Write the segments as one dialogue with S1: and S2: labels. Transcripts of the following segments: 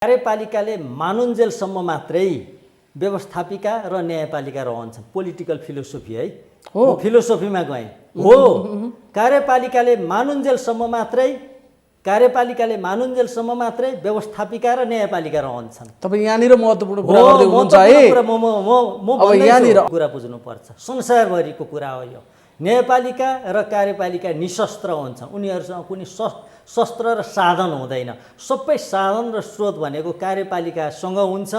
S1: कार्यपालिकाले मानुन्जेलसम्म मात्रै व्यवस्थापिका र न्यायपालिका रहन्छन्। पोलिटिकल फिलोसोफी है,
S2: हो
S1: फिलोसोफीमा गएँ हो। कार्यपालिकाले मानुन्जेलसम्म मात्रै व्यवस्थापिका र न्यायपालिका रहन्छन्।
S2: तपाईँ यहाँनिर महत्त्वपूर्ण कुरा गर्दै हुनुहुन्छ है।
S1: अब यहाँनिर कुरा बुझ्नुपर्छ। संसारभरिको कुरा हो यो। न्यायपालिका र कार्यपालिका निशस्त्र हुन्छन्। उनीहरूसँग कुनै शस्त्र र साधन हुँदैन। सबै साधन र स्रोत भनेको कार्यपालिकासँग हुन्छ।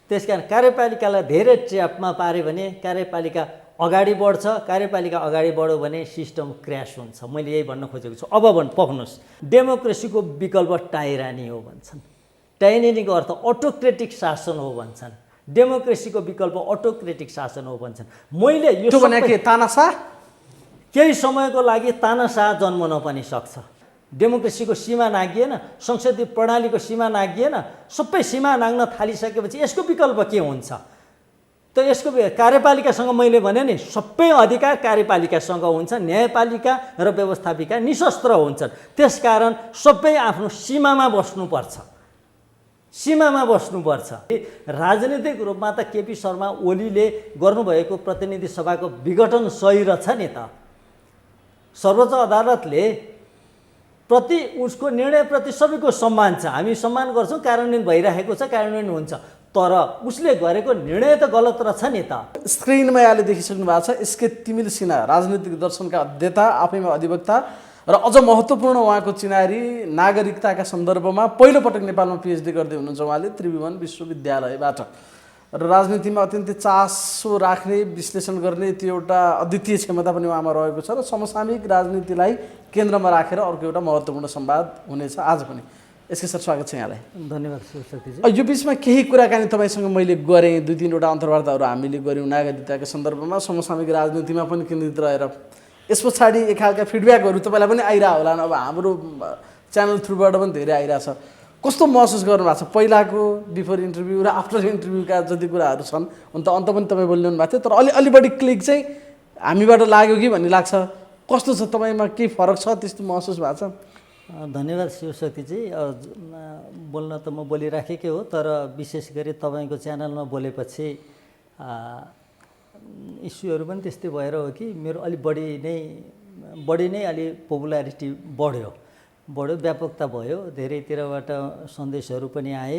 S1: त्यसकारण कार्यपालिकालाई धेरै ट्र्यापमा पार्यो भने कार्यपालिका अगाडि बढ्छ। कार्यपालिका अगाडि बढ्यो भने सिस्टम क्र्यास हुन्छ। मैले यही भन्न खोजेको छु। अब पक्नुहोस्, डेमोक्रेसीको विकल्प टाइरानी हो भन्छन्। टाइरानीको अर्थ अटोक्रेटिक शासन हो भन्छन्। डेमोक्रेसीको विकल्प अटोक्रेटिक शासन हो भन्छन्। मैले यो
S2: भने के तानाशाह
S1: केही समयको लागि तानाशाह जन्मन पनि सक्छ। डेमोक्रेसीको सीमा नागिएन, संसदीय प्रणालीको सीमा नागिएन, सबै सीमा नाग्न थालिसकेपछि यसको विकल्प के हुन्छ त? यसको कार्यपालिकासँग मैले भने नि सबै अधिकार कार्यपालिकासँग हुन्छ। न्यायपालिका र व्यवस्थापिका निशस्त्र हुन्छन्। त्यसकारण सबै आफ्नो सीमामा बस्नुपर्छ। राजनीतिक रूपमा त केपी शर्मा ओलीले गर्नुभएको प्रतिनिधि सभाको विघटन सही रहेछ नि त। सर्वोच्च अदालतले उसको निर्णयप्रति सबैको सम्मान छ। हामी सम्मान गर्छौँ। कार्यान्वयन भइरहेको छ, कार्यान्वयन हुन्छ। तर उसले गरेको निर्णय त गलत रहेछ नि त।
S2: स्क्रिनमा यहाँले देखिसक्नु भएको छ एसके तिमिल सिन्हा, राजनीतिक दर्शनका अध्येता, आफैमा अधिवक्ता र अझ महत्त्वपूर्ण उहाँको चिनारी नागरिकताका सन्दर्भमा पहिलोपटक नेपालमा पिएचडी गर्दै हुनुहुन्छ उहाँले त्रिभुवन विश्वविद्यालयबाट। र राजनीतिमा अत्यन्तै चासो राख्ने, विश्लेषण गर्ने त्यो एउटा अद्वितीय क्षमता पनि उहाँमा रहेको छ र समसामयिक राजनीतिलाई केन्द्रमा राखेर अर्को एउटा महत्त्वपूर्ण संवाद हुनेछ आज पनि। यसको सर स्वागत छ यहाँलाई।
S1: धन्यवाद सुशक्तिजी।
S2: यो बिचमा केही कुराकानी तपाईँसँग मैले गरेँ, 2-3वटा अन्तर्वार्ताहरू हामीले गऱ्यौँ नागरिकताको सन्दर्भमा, समसामयिक राजनीतिमा पनि केन्द्रित रहेर। यस पछाडि एक खालका फिडब्याकहरू तपाईँलाई पनि आइरह होला। अब हाम्रो च्यानल थ्रुबाट पनि धेरै आइरहेछ। कस्तो महसुस गर्नुभएको छ पहिलाको बिफोर इन्टरभ्यू र आफ्टर इन्टरभ्यूका जति कुराहरू छन्? हुन त अन्त पनि तपाईँ बोलिरहनु भएको थियो, तर अलि बढी क्लिक चाहिँ हामीबाट लाग्यो कि भन्ने लाग्छ। कस्तो छ तपाईँमा, केही फरक छ त्यस्तो महसुस भएको छ?
S1: धन्यवाद शिवशक्तिजी। बोल्न त म बोलिराखेकै हो, तर विशेष गरी तपाईँको च्यानलमा बोलेपछि इस्युहरू पनि त्यस्तै भएर हो कि मेरो अलि बढी नै अलि पपुलारिटी बढ्यो, व्यापकता भयो। धेरैतिरबाट सन्देशहरू पनि आए,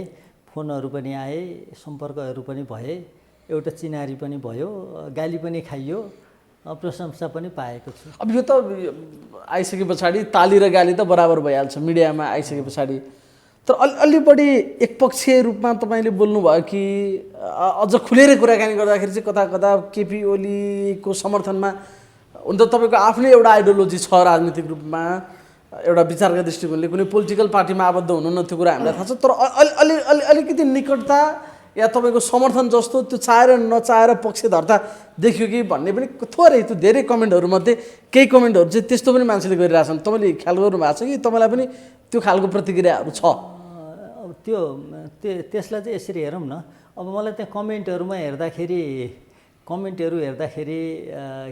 S1: फोनहरू पनि आए, सम्पर्कहरू पनि भए, एउटा चिनारी पनि भयो, गाली पनि खाइयो, प्रशंसा पनि पाएको छु।
S2: अब यो त आइसके पछाडि ताली र गाली त बराबर भइहाल्छ मिडियामा आइसके पछाडि, तर अलि बढी एकपक्षीय रूपमा तपाईँले बोल्नुभयो कि अझ खुलेर कुराकानी गर्दाखेरि चाहिँ कता कता केपी ओलीको समर्थनमा हुन त तपाईँको आफ्नै एउटा आइडियोलोजी छ राजनीतिक रूपमा, एउटा विचारका दृष्टिकोणले कुनै पोलिटिकल पार्टीमा आबद्ध हुनु न, त्यो कुरा हामीलाई थाहा छ। तर अलिकति निकटता या तपाईँको समर्थन जस्तो त्यो चाहेर नचाहेर पक्षधर्ता देखियो कि भन्ने पनि थोरै, त्यो धेरै कमेन्टहरूमध्ये केही कमेन्टहरू चाहिँ त्यस्तो पनि मान्छेले गरिरहेछन्। तपाईँले ख्याल गर्नुभएको छ कि तपाईँलाई पनि त्यो खालको प्रतिक्रियाहरू छ?
S1: अब त्यसलाई चाहिँ यसरी हेरौँ न। अब मलाई त्यहाँ कमेन्टहरू हेर्दाखेरि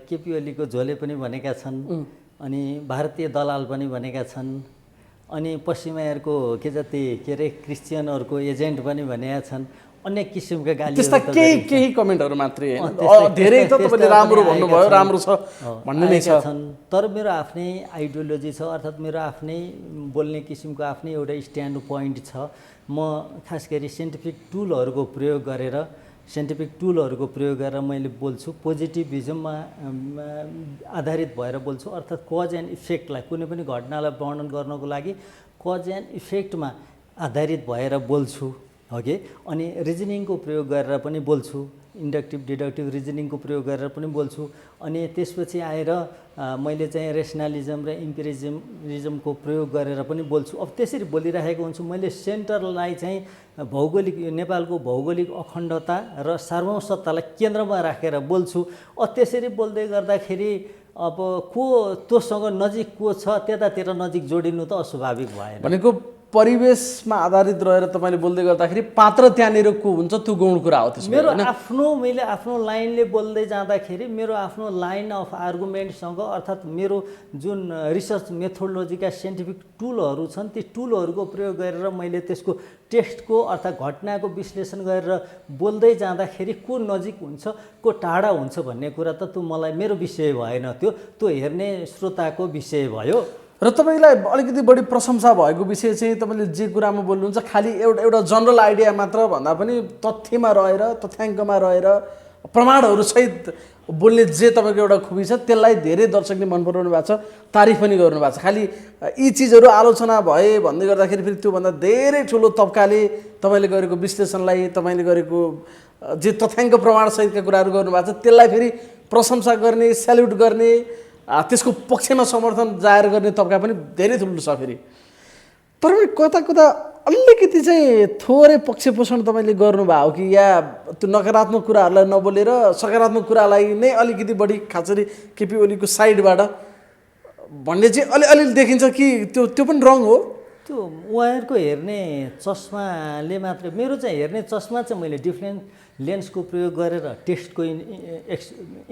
S1: केपी ओलीको झोले पनि भनेका छन्, अनि भारतीय दलाल पनि भनेका छन्, अनि पश्चिमाहरूको क्रिस्चियनहरूको एजेन्ट पनि भनेका छन्। अनेक किसिमका गाली,
S2: त्यस्ता केही कमेन्टहरू मात्रै होइन, धेरै त तपाईँले राम्रो भन्नुभयो, राम्रो छ भन्ने नै छन्।
S1: तर मेरो आफ्नै आइडियोलोजी छ, अर्थात् मेरो आफ्नै बोल्ने किसिमको आफ्नै एउटा स्ट्यान्ड पोइन्ट छ। म खास गरी साइन्टिफिक टुलहरूको प्रयोग गरेर मैले बोल्छु। पोजिटिभिजममा आधारित भएर बोल्छु, अर्थात् कज एन्ड इफेक्टलाई, कुनै पनि घटनालाई वर्णन गर्नको लागि कज एन्ड इफेक्टमा आधारित भएर बोल्छु, हो कि। अनि रिजनिङको प्रयोग गरेर पनि बोल्छु, इन्डक्टिभ डिडक्टिभ रिजनिङको प्रयोग गरेर पनि बोल्छु। अनि त्यसपछि आएर मैले चाहिँ रेसनलिजम र इम्पिरिजमको प्रयोग गरेर पनि बोल्छु। अब त्यसरी बोलिरहेको हुन्छु। मैले सेन्टरलाई चाहिँ नेपालको भौगोलिक अखण्डता र सार्वभौमसत्तालाई केन्द्रमा राखेर बोल्छु। त्यसरी बोल्दै गर्दाखेरि अब तँसँग नजिक को छ त्यतातिर नजिक जोडिनु त अस्वाभाविक भएन।
S2: भनेको परिवेशमा आधारित रहेर तपाईँले बोल्दै गर्दाखेरि पात्र त्यहाँनिर को हुन्छ त्यो गौण कुरा हो त्यसमा
S1: मेरो मैले आफ्नो लाइनले बोल्दै जाँदाखेरि मेरो आफ्नो लाइन अफ आर्गुमेन्टसँग अर्थात् मेरो जुन रिसर्च मेथोडोलोजीका साइन्टिफिक टुलहरू छन् ती टुलहरूको प्रयोग गरेर मैले त्यसको टेक्स्टको अर्थात् घटनाको विश्लेषण गरेर बोल्दै जाँदाखेरि को नजिक हुन्छ को टाढा हुन्छ भन्ने कुरा त त्यो मलाई मेरो विषय भएन, त्यो हेर्ने श्रोताको विषय भयो।
S2: र तपाईँलाई अलिकति बढी प्रशंसा भएको विषय चाहिँ तपाईँले जे कुरामा बोल्नुहुन्छ खालि एउटा जनरल आइडिया मात्र भन्दा पनि तथ्यमा रहेर तथ्याङ्कमा रहेर प्रमाणहरू सहित बोल्ने जे तपाईँको एउटा खुबी छ त्यसलाई धेरै दर्शकले मन पराउनु भएको छ, तारिफ पनि गर्नुभएको छ। खालि यी चिजहरू आलोचना भए भन्दै गर्दाखेरि फेरि त्योभन्दा धेरै ठुलो तबकाले तपाईँले गरेको विश्लेषणलाई तपाईँले गरेको जे तथ्याङ्क प्रमाणसहितका कुराहरू गर्नुभएको छ त्यसलाई फेरि प्रशंसा गर्ने, स्याल्युट गर्ने, त्यसको पक्षमा समर्थन जाहेर गर्ने तबका पनि धेरै ठुलो छ फेरि। तर पनि कता कता अलिकति चाहिँ थोरै पक्ष पोषण तपाईँले गर्नुभयो कि या त्यो नकारात्मक कुराहरूलाई नबोलेर सकारात्मक कुरालाई नै अलिकति बढी खासरी केपी ओलीको साइडबाट भन्ने चाहिँ अलि देखिन्छ कि त्यो पनि रङ हो?
S1: त्यो उहाँहरूको हेर्ने चस्माले मात्रै, मेरो चाहिँ हेर्ने चस्मा चाहिँ मैले डिफ्रेन्ट लेन्सको प्रयोग गरेर टेक्स्टको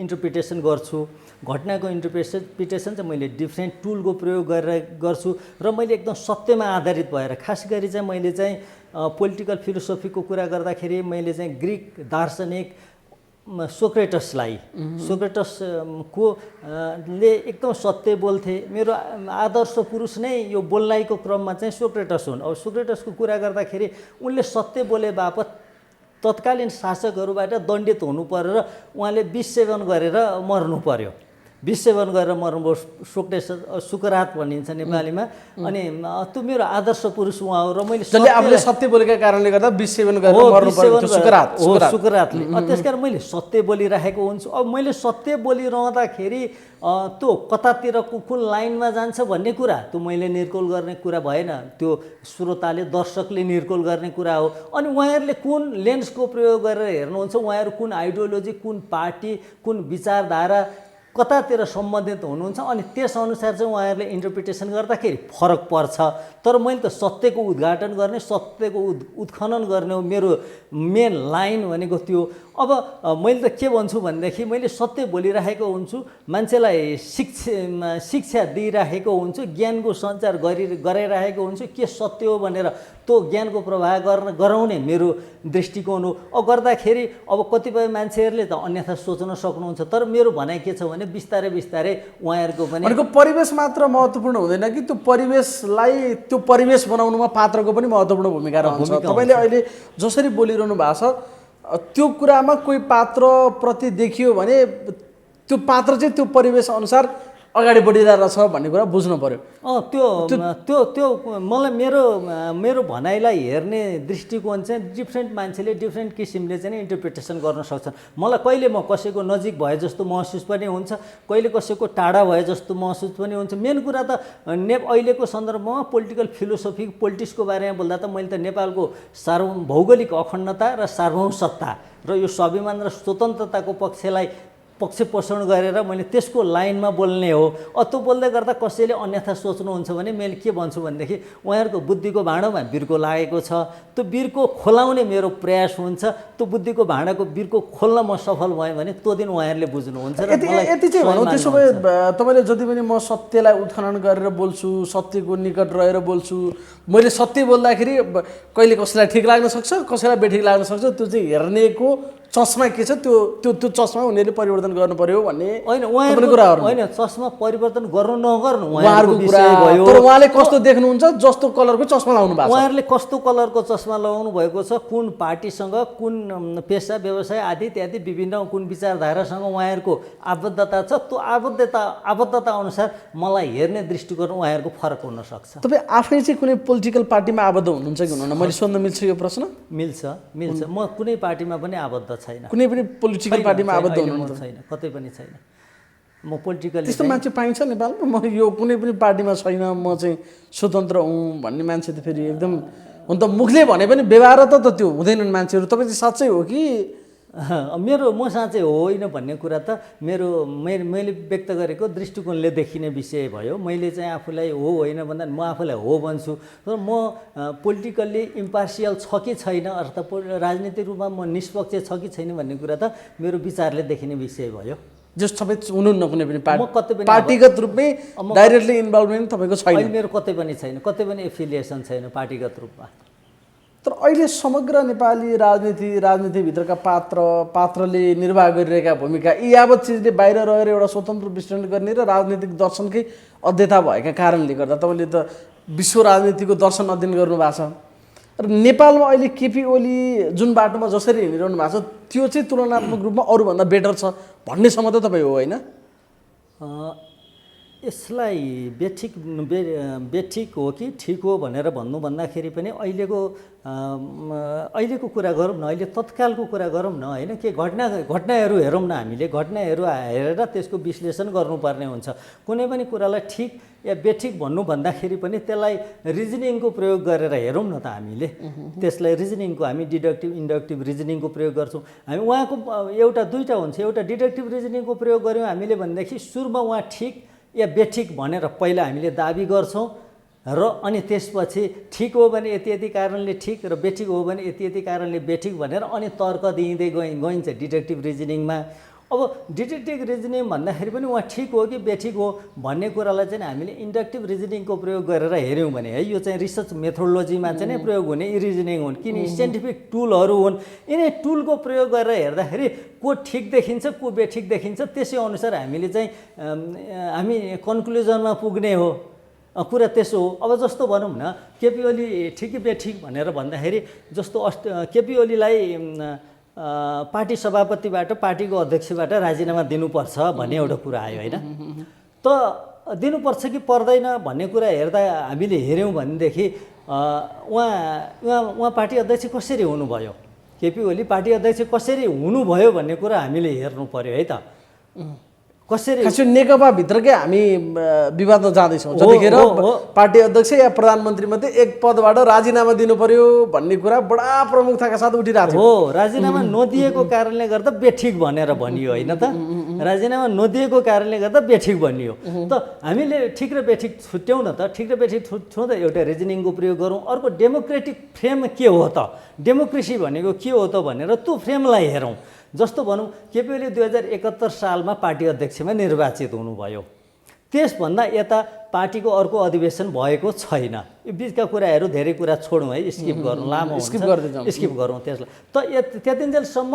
S1: इन्टरप्रिटेसन गर्छु, घटनाको इन्टरप्रिटेसन चाहिँ मैले डिफ्रेन्ट टुलको प्रयोग गरेर गर्छु र मैले एकदम सत्यमा आधारित भएर, खास गरी चाहिँ मैले चाहिँ पोलिटिकल फिलोसोफीको कुरा गर्दाखेरि मैले चाहिँ ग्रिक दार्शनिक सोक्रेटसको ले एकदम सत्य बोल्थे। मेरो आदर्श पुरुष नै यो बोल्नाइको क्रममा चाहिँ सोक्रेटस हुन्। अब सोक्रेटसको कुरा गर्दाखेरि उनले सत्य बोले बापत तत्कालीन शासकहरूबाट दण्डित हुनु पर्यो र उहाँले विष सेवन गरेर मर्नु पर्यो। विष सेवन गरेर मर्नु सुकरात भनिन्छ नेपालीमा। अनि त्यो मेरो आदर्श पुरुष उहाँ हो र मैले
S2: आफूले सत्य बोलेका कारणले गर्दा विष सेवन गरेर मर्नु पर्यो
S1: सुकरातले। त्यसकारण मैले सत्य बोलिराखेको हुन्छु। अब मैले सत्य बोलिरहँदाखेरि त्यो कतातिरको कुन लाइनमा जान्छ भन्ने कुरा त्यो मैले निर्कुल गर्ने कुरा भएन, त्यो श्रोताले दर्शकले निर्कुल गर्ने कुरा हो। अनि उहाँहरूले कुन लेन्सको प्रयोग गरेर हेर्नुहुन्छ, उहाँहरू कुन आइडियोलोजी, कुन पार्टी, कुन विचारधारा कतातिर सम्बन्धित हुनुहुन्छ, अनि त्यसअनुसार चाहिँ उहाँहरूले इन्टरप्रिटेसन गर्दाखेरि फरक पर्छ। तर मैले त सत्यको उद्घाटन गर्ने, सत्यको उत्खनन गर्ने हो मेरो मेन लाइन भनेको त्यो। अब मैले त के भन्छु भनेदेखि मैले सत्य बोलिराखेको हुन्छु, मान्छेलाई शिक्षा दिइराखेको हुन्छु, ज्ञानको सञ्चार गराइराखेको हुन्छु। के सत्य हो भनेर त्यो ज्ञानको प्रवाह गराउने मेरो दृष्टिकोण हो। अब गर्दाखेरि अब कतिपय मान्छेहरूले त अन्यथा सोच्न सक्नुहुन्छ, तर मेरो भनाइ के छ भने बिस्तारै बिस्तारै उहाँहरूको पनि
S2: परिवेश मात्र महत्त्वपूर्ण हुँदैन कि त्यो परिवेशलाई त्यो परिवेश बनाउनुमा पात्रको पनि महत्त्वपूर्ण भूमिका रहन्छ। तपाईँले अहिले जसरी बोलिरहनु भएको छ त्यो कुरामा कोही पात्रप्रति देखियो भने त्यो पात्र चाहिँ त्यो परिवेश अनुसार अगाडि बढिरहेको छ भन्ने कुरा बुझ्नु पर्यो।
S1: त्यो मलाई मेरो भनाइलाई हेर्ने दृष्टिकोण चाहिँ डिफ्रेन्ट मान्छेले डिफ्रेन्ट किसिमले चाहिँ इन्टरप्रिटेसन गर्न सक्छन्। मलाई कहिले म कसैको नजिक भए जस्तो महसुस पनि हुन्छ, कहिले कसैको टाढा भए जस्तो महसुस पनि हुन्छ। मेन कुरा त अहिलेको सन्दर्भमा पोलिटिकल फिलोसोफी पोलिटिक्सको बारेमा बोल्दा त मैले त नेपालको भौगोलिक अखण्डता र सार्वभौम सत्ता र यो स्वाभिमान र स्वतन्त्रताको पक्ष पोषण गरेर मैले त्यसको लाइनमा बोल्ने हो। त्यो बोल्दै गर्दा कसैले अन्यथा सोच्नुहुन्छ भने मैले के भन्छु भनेदेखि उहाँहरूको बुद्धिको भाँडोमा बिर्को लागेको छ, त्यो बिर्को खोलाउने मेरो प्रयास हुन्छ। त्यो बुद्धिको भाँडाको बिर्को खोल्न म सफल भएँ भने त्यो दिन उहाँहरूले बुझ्नुहुन्छ। र
S2: यति चाहिँ भनौँ, त्यसो भए तपाईँले जति पनि म सत्यलाई उत्खनन गरेर बोल्छु, सत्यको निकट रहेर बोल्छु, मैले सत्य बोल्दाखेरि कहिले कसैलाई ठिक लाग्न सक्छ, कसैलाई बेठिक लाग्न सक्छ, त्यो चाहिँ हेर्नेको चस्मा के छ त्यो चस्मा उनीहरूले परिवर्तन गर्नु पर्यो भन्ने
S1: होइन उहाँहरूको कुराहरू होइन। चस्मा परिवर्तन गर्नु नगर्नु
S2: उहाँहरूको कुरा भयो, तर उहाँले कस्तो देख्नुहुन्छ, जस्तो कलरको चस्मा लाउनु भएको छ,
S1: उहाँहरूले कस्तो कलरको चस्मा लगाउनु भएको छ, कुन पार्टीसँग, कुन पेसा व्यवसाय आदि इत्यादि विभिन्न कुन विचारधारासँग उहाँहरूको आबद्धता छ, त्यो आबद्धता अनुसार मलाई हेर्ने दृष्टिकोण उहाँहरूको फरक हुन सक्छ।
S2: तपाईँ आफै चाहिँ कुनै पोलिटिकल पार्टीमा आबद्ध हुनुहुन्छ कि हुनुहुन्न? मैले सोध्न मिल्छ यो प्रश्न?
S1: मिल्छ। म कुनै पार्टीमा पनि आबद्ध छैन,
S2: कुनै पनि पोलिटिकल पार्टीमा आबद्ध हुनुहुन्छ
S1: छैन, कतै पनि छैन। म पोलिटिकल
S2: त्यस्तो मान्छे पाइन्छ नेपालमा? म यो कुनै पनि पार्टीमा छैन, म चाहिँ स्वतन्त्र हुँ भन्ने मान्छे त फेरि एकदम हुन त मुखले भने पनि व्यवहार त त्यो हुँदैनन् मान्छेहरू। तपाईँ चाहिँ साँच्चै हो कि
S1: मेरो मसँग चाहिँ होइन भन्ने कुरा त मैले व्यक्त गरेको दृष्टिकोणले देखिने विषय भयो। मैले चाहिँ आफूलाई हो होइन भन्दा म आफूलाई हो भन्छु, तर म पोलिटिकल्ली इम्पार्सियल छ कि छैन अर्थात् राजनीतिक रूपमा म निष्पक्ष छ कि छैन भन्ने कुरा त मेरो विचारले देखिने विषय भयो।
S2: जस तपाईँ हुनुहुन्न कुनै पनि
S1: कतै पनि
S2: पार्टीगत रूपमै डाइरेक्टली इन्भल्भमेन्ट तपाईँको छैन?
S1: मेरो कतै पनि छैन, कतै पनि एफिलिएसन छैन पार्टीगत रूपमा।
S2: तर अहिले समग्र नेपाली राजनीतिभित्रका पात्रले निर्वाह गरिरहेका भूमिका यी यावत चिजले बाहिर रहेर एउटा स्वतन्त्र विश्लेषण गर्ने र राजनीतिक दर्शनकै अध्येता भएका कारणले गर्दा तपाईँले त विश्व राजनीतिको दर्शन अध्ययन गर्नुभएको छ र नेपालमा अहिले केपी ओली जुन बाटोमा जसरी हिँडिरहनु भएको छ त्यो चाहिँ तुलनात्मक रूपमा अरूभन्दा बेटर छ भन्नेसम्म त तपाईँ हो होइन?
S1: यसलाई बेठिक हो कि ठिक हो भनेर भन्दाखेरि पनि अहिलेको कुरा गरौँ न, अहिले तत्कालको कुरा गरौँ न होइन। के घटनाहरू हेरौँ न, हामीले घटनाहरू हेरेर त्यसको विश्लेषण गर्नुपर्ने हुन्छ। कुनै पनि कुरालाई ठिक या बेठिक भन्दाखेरि पनि त्यसलाई रिजनिङको प्रयोग गरेर हेरौँ न त हामीले। त्यसलाई रिजनिङको हामी डिडक्टिभ इन्डक्टिभ रिजनिङको प्रयोग गर्छौँ हामी। उहाँको एउटा दुईवटा हुन्छ, एउटा डिडक्टिभ रिजनिङको प्रयोग गऱ्यौँ हामीले भनेदेखि सुरुमा उहाँ ठिक या बेठिक भनेर पहिला हामीले दाबी गर्छौँ र अनि त्यसपछि ठिक हो भने यति कारणले ठिक र बेठिक हो भने यति कारणले बेठिक भनेर अनि तर्क दिँदै गइन्छ डिडक्टिभ रिजनिङमा। अब डिडक्टिभ रिजनिङ भन्दाखेरि पनि उहाँ ठिक हो कि बेठिक हो भन्ने कुरालाई चाहिँ हामीले इन्डक्टिभ रिजनिङको प्रयोग गरेर हेऱ्यौँ भने है यो चाहिँ रिसर्च मेथोडोलोजीमा चाहिँ नै प्रयोग हुने यी रिजनिङ हुन्, किन साइन्टिफिक टुलहरू हुन्। यिनै टुलको प्रयोग गरेर हेर्दाखेरि को ठिक देखिन्छ को बेठिक देखिन्छ त्यसै अनुसार हामीले चाहिँ हामी कन्क्लुजनमा पुग्ने हो। कुरा त्यसो हो। अब जस्तो भनौँ न केपी ओली ठिक बेठिक भनेर भन्दाखेरि जस्तो केपी ओलीलाई पार्टी सभापतिबाट पार्टीको अध्यक्षबाट राजीनामा दिनुपर्छ भन्ने एउटा कुरा आयो होइन। त दिनुपर्छ कि पर्दैन भन्ने कुरा हेर्दा हामीले हेऱ्यौँ भनेदेखि उहाँ पार्टी अध्यक्ष कसरी हुनुभयो, केपी ओली पार्टी अध्यक्ष कसरी हुनुभयो भन्ने कुरा हामीले हेर्नु पर्यो है त। कसरी
S2: नेकपा भित्रकै हामी विवादमा जाँदैछौँ जतिखेर पार्टी अध्यक्ष या प्रधानमन्त्रीमध्ये एक पदबाट राजीनामा दिनु पर्यो भन्ने कुरा बडा प्रमुखताका साथ उठिरहेको
S1: हो। राजीनामा नदिएको कारणले गर्दा बेठिक भनेर भनियो होइन त, राजीनामा नदिएको कारणले गर्दा बेठिक भनियो। त हामीले ठिक र बेठिक छुट्याउँ न त, ठिक र बेठिक छुट्याउँदा एउटा रिजनिङको प्रयोग गरौँ। अर्को डेमोक्रेटिक फ्रेम के हो त, डेमोक्रेसी भनेको के हो त भनेर त्यो फ्रेमलाई हेरौँ। जस्तो भनौँ केपी ओली 2071 सालमा पार्टी अध्यक्षमा निर्वाचित हुनुभयो, त्यसभन्दा यता पार्टीको अर्को अधिवेशन भएको छैन। यो बिचका कुराहरू धेरै कुरा छोडौँ है, स्किप गरौँ, लामो स्किप गरौँ त्यसलाई। त त्यतिन्जेलसम्म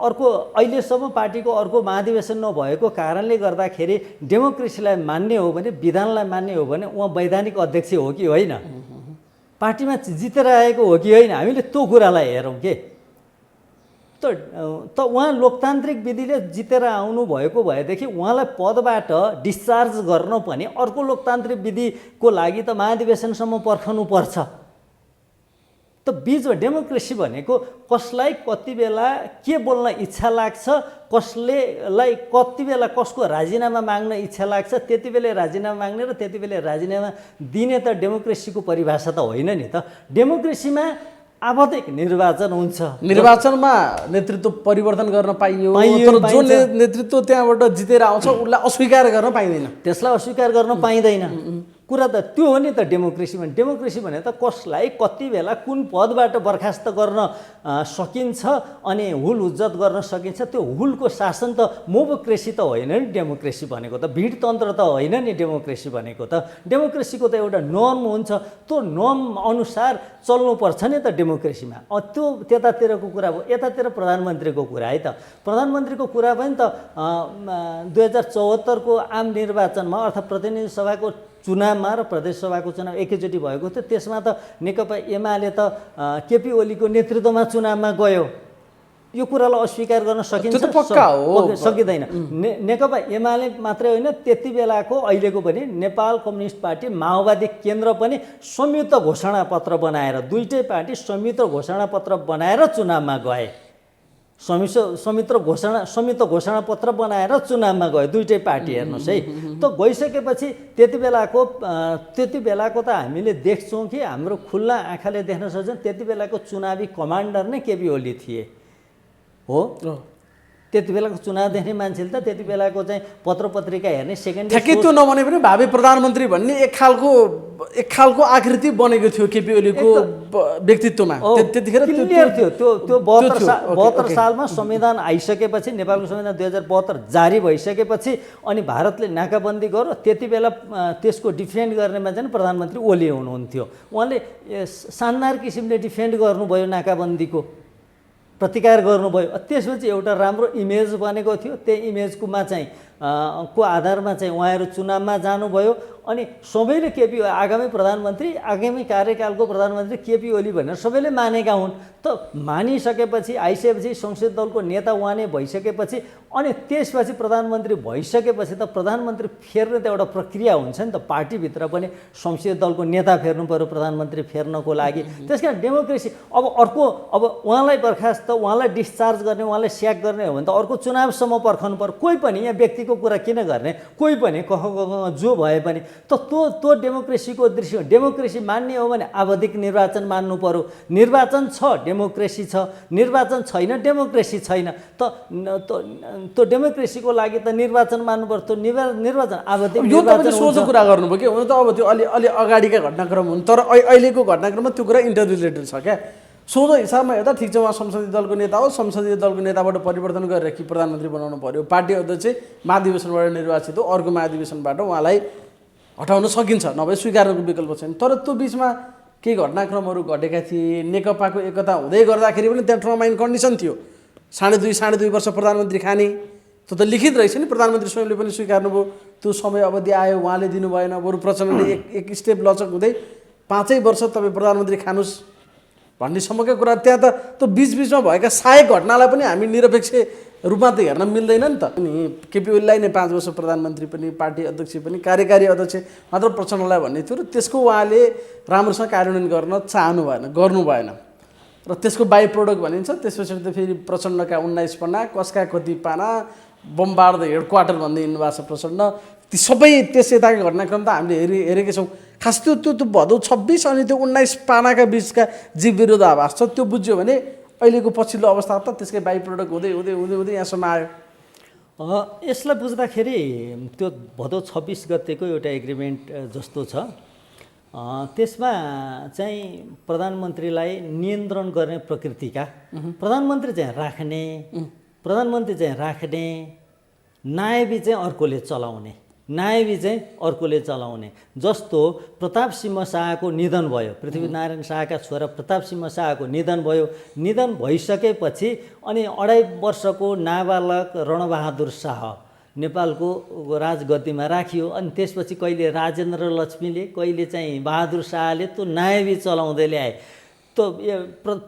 S1: अर्को अहिलेसम्म पार्टीको अर्को महाधिवेशन नभएको कारणले गर्दाखेरि डेमोक्रेसीलाई मान्ने हो भने, विधानलाई मान्ने हो भने उहाँ वैधानिक अध्यक्ष हो कि होइन, पार्टीमा जितेर आएको हो कि होइन, हामीले त्यो कुरालाई हेरौँ के। त उहाँ लोकतान्त्रिक विधिले जितेर आउनु भएको भएदेखि उहाँलाई पदबाट डिस्चार्ज गर्न पनि अर्को लोकतान्त्रिक विधिको लागि त महाधिवेशनसम्म पर्खनु पर्छ। त बिचमा डेमोक्रेसी भनेको कसलाई कति बेला के बोल्न इच्छा लाग्छ, कसलेलाई कति बेला कसको राजीनामा माग्न इच्छा लाग्छ त्यति बेला राजीनामा माग्ने र त्यति बेला राजीनामा दिने त डेमोक्रेसीको परिभाषा त होइन नि त। डेमोक्रेसीमा आवधिक निर्वाचन हुन्छ,
S2: निर्वाचनमा नेतृत्व परिवर्तन गर्न पाइयो, तर जो नेतृत्व त्यहाँबाट जितेर आउँछ उसलाई अस्वीकार गर्न पाइँदैन,
S1: त्यसलाई अस्वीकार गर्न पाइँदैन। कुरा त त्यो हो नि त डेमोक्रेसी भने। डेमोक्रेसी भने त कसलाई कति बेला कुन पदबाट बर्खास्त गर्न सकिन्छ अनि हुल हुज्जत गर्न सकिन्छ, त्यो हुलको शासन त मोबोक्रेसी त होइन नि डेमोक्रेसी भनेको त, भिडतन्त्र त होइन नि डेमोक्रेसी भनेको त। डेमोक्रेसीको त एउटा नर्म हुन्छ, त्यो नर्म अनुसार चल्नुपर्छ नि त डेमोक्रेसीमा। त्यो त्यतातिरको कुरा भयो। यतातिर प्रधानमन्त्रीको कुरा है त, प्रधानमन्त्रीको कुरा पनि त 2074 को आम निर्वाचनमा अर्थात् प्रतिनिधि सभाको चुनावमा र प्रदेश सभाको चुनाव एकैचोटि भएको थियो। त्यसमा त नेकपा एमाले त केपी ओलीको नेतृत्वमा चुनावमा गयो। यो कुरालाई अस्वीकार गर्न सकिन्छ? सकिँदैन। नेकपा एमाले मात्रै होइन, त्यति बेलाको अहिलेको पनि नेपाल कम्युनिस्ट पार्टी, माओवादी केन्द्र पनि संयुक्त घोषणापत्र बनाएर, दुईटै पार्टी संयुक्त घोषणापत्र बनाएर चुनावमा गए। संयुक्त घोषणापत्र बनाएर चुनावमा गयो दुईटै पार्टी। हेर्नुहोस् है, त गइसकेपछि त्यति बेलाको त हामीले देख्छौँ कि हाम्रो खुल्ला आँखाले देख्न सक्छौँ त्यति बेलाको चुनावी कमान्डर नै केपी ओली थिए। हो। त्यति बेलाको चुनाव देख्ने मान्छेले त त्यति बेलाको चाहिँ पत्र पत्रिका हेर्ने सेकेन्ड
S2: ठ्याक्कै त्यो नभने पनि भावी प्रधानमन्त्री भन्ने एक खालको आकृति बनेको थियो केपी ओलीको व्यक्तित्वमा त्यतिखेर
S1: क्लियर थियो। त्यो 72 सालमा संविधान आइसकेपछि, नेपालको संविधान 2072 जारी भइसकेपछि अनि भारतले नाकाबन्दी गर्यो, त्यति बेला त्यसको डिफेन्ड गर्ने मान्छे प्रधानमन्त्री ओली हुनुहुन्थ्यो। उहाँले शानदार किसिमले डिफेन्ड गर्नुभयो, नाकाबन्दीको प्रतिकार गर्नुभयो। त्यसपछि एउटा राम्रो इमेज बनेको थियो। त्यही इमेजकोमा चाहिँ को आधारमा चाहिँ उहाँहरू चुनावमा जानुभयो अनि सबैले केपी आगामी प्रधानमन्त्री, आगामी कार्यकालको प्रधानमन्त्री केपी ओली भनेर सबैले मानेका हुन्। त मानिसकेपछि, आइसकेपछि, संसदीय दलको नेता उहाँ नै भइसकेपछि अनि त्यसपछि प्रधानमन्त्री भइसकेपछि त प्रधानमन्त्री फेर्ने त एउटा प्रक्रिया हुन्छ नि त। पार्टीभित्र पनि संसदीय दलको नेता फेर्नु पर्यो प्रधानमन्त्री फेर्नको लागि। त्यस कारण डेमोक्रेसी अब उहाँलाई बर्खास्त, उहाँलाई डिस्चार्ज गर्ने, उहाँलाई स्याक गर्ने हो भने त अर्को चुनावसम्म पर्खनु पर्यो। कोही पनि यहाँ व्यक्तिको कुरा किन गर्ने, कोही पनि जो भए पनि त्यो डेमोक्रेसीको दृश्य। डेमोक्रेसी मान्ने हो भने आवधिक निर्वाचन मान्नु पर्यो। निर्वाचन छ, डेमोक्रेसी छ। निर्वाचन छैन, डेमोक्रेसी छैन। त्यो डेमोक्रेसीको लागि त निर्वाचन मान्नु पर्छ। त्यो निर्वाचन आवधिक
S2: यो तपाईँले सोझो कुरा गर्नुभयो कि हुन त अब त्यो अलि अगाडिका घटनाक्रम हुन्, तर अहिलेको घटनाक्रममा त्यो कुरा इन्टररिलेटेड छ क्या। सोझो हिसाबमा हेर्दा ठिक छ, उहाँ संसदीय दलको नेता हो, संसदीय दलको नेताबाट परिवर्तन गरेर कि प्रधानमन्त्री बनाउनु पर्यो। पार्टी अध्यक्ष महाधिवेशनबाट निर्वाचित हो, अर्को महाधिवेशनबाट उहाँलाई हटाउन सकिन्छ, नभए स्वीकार्नुको विकल्प छैन। तर त्यो बिचमा केही घटनाक्रमहरू घटेका थिए। नेकपाको एकता हुँदै गर्दाखेरि पनि त्यहाँ ट्रमा इन कन्डिसन थियो, 2.5 वर्ष प्रधानमन्त्री खाने। त्यो त लिखित रहेछ नि, प्रधानमन्त्री स्वयंले पनि स्वीकार्नुभयो। त्यो समय अवधि आयो, उहाँले दिनु भएन, बरु प्रचण्डले एक स्टेप लचक हुँदै 5 वर्ष तपाईँ प्रधानमन्त्री खानुहोस् भन्नेसम्मकै कुरा। त्यहाँ त त्यो बिचबिचमा भएका सहायक घटनालाई पनि हामी निरपेक्ष रूपमा त हेर्न मिल्दैन नि त। अनि केपी ओलीलाई नै 5 वर्ष प्रधानमन्त्री पनि, पार्टी अध्यक्ष पनि, कार्यकारी अध्यक्ष मात्र प्रचण्डलाई भन्ने थियो र त्यसको उहाँले राम्रोसँग कार्यान्वयन गर्नु भएन र त्यसको बाई प्रोडक्ट भनिन्छ। त्यसपछि त फेरि प्रचण्डका 19 पाना, कसका कति पाना, बम्बार द हेड क्वार्टर भन्दै हिँड्नुभएको छ प्रचण्ड। ती सबै त्यस यताका घटनाक्रम त हामीले हेरेकै छौँ। खास त्यो भदौ 26 अनि त्यो 19 पानाका बिचका जीव विरोधाभास छ। त्यो बुझ्यो भने अहिलेको पछिल्लो अवस्था त त्यसकै बाई प्रोडक्ट हुँदै यहाँसम्म आयो।
S1: यसलाई बुझ्दाखेरि त्यो भदौ 26 गतेको एउटा एग्रिमेन्ट जस्तो छ। त्यसमा चाहिँ प्रधानमन्त्रीलाई नियन्त्रण गर्ने प्रकृतिका प्रधानमन्त्री चाहिँ राख्ने, नायबी चाहिँ अर्कोले चलाउने। जस्तो प्रताप सिंह शाहको निधन भयो, पृथ्वीनारायण शाहका छोरा प्रताप सिंह शाहको निधन भयो। निधन भइसकेपछि अनि 2.5 वर्षको नाबालक रणबहादुर शाह नेपालको राजगद्दीमा राखियो। अनि त्यसपछि कहिले राजेन्द्र लक्ष्मीले, कहिले चाहिँ बहादुर शाहले त्यो नायबी चलाउँदै ल्याए। त्यो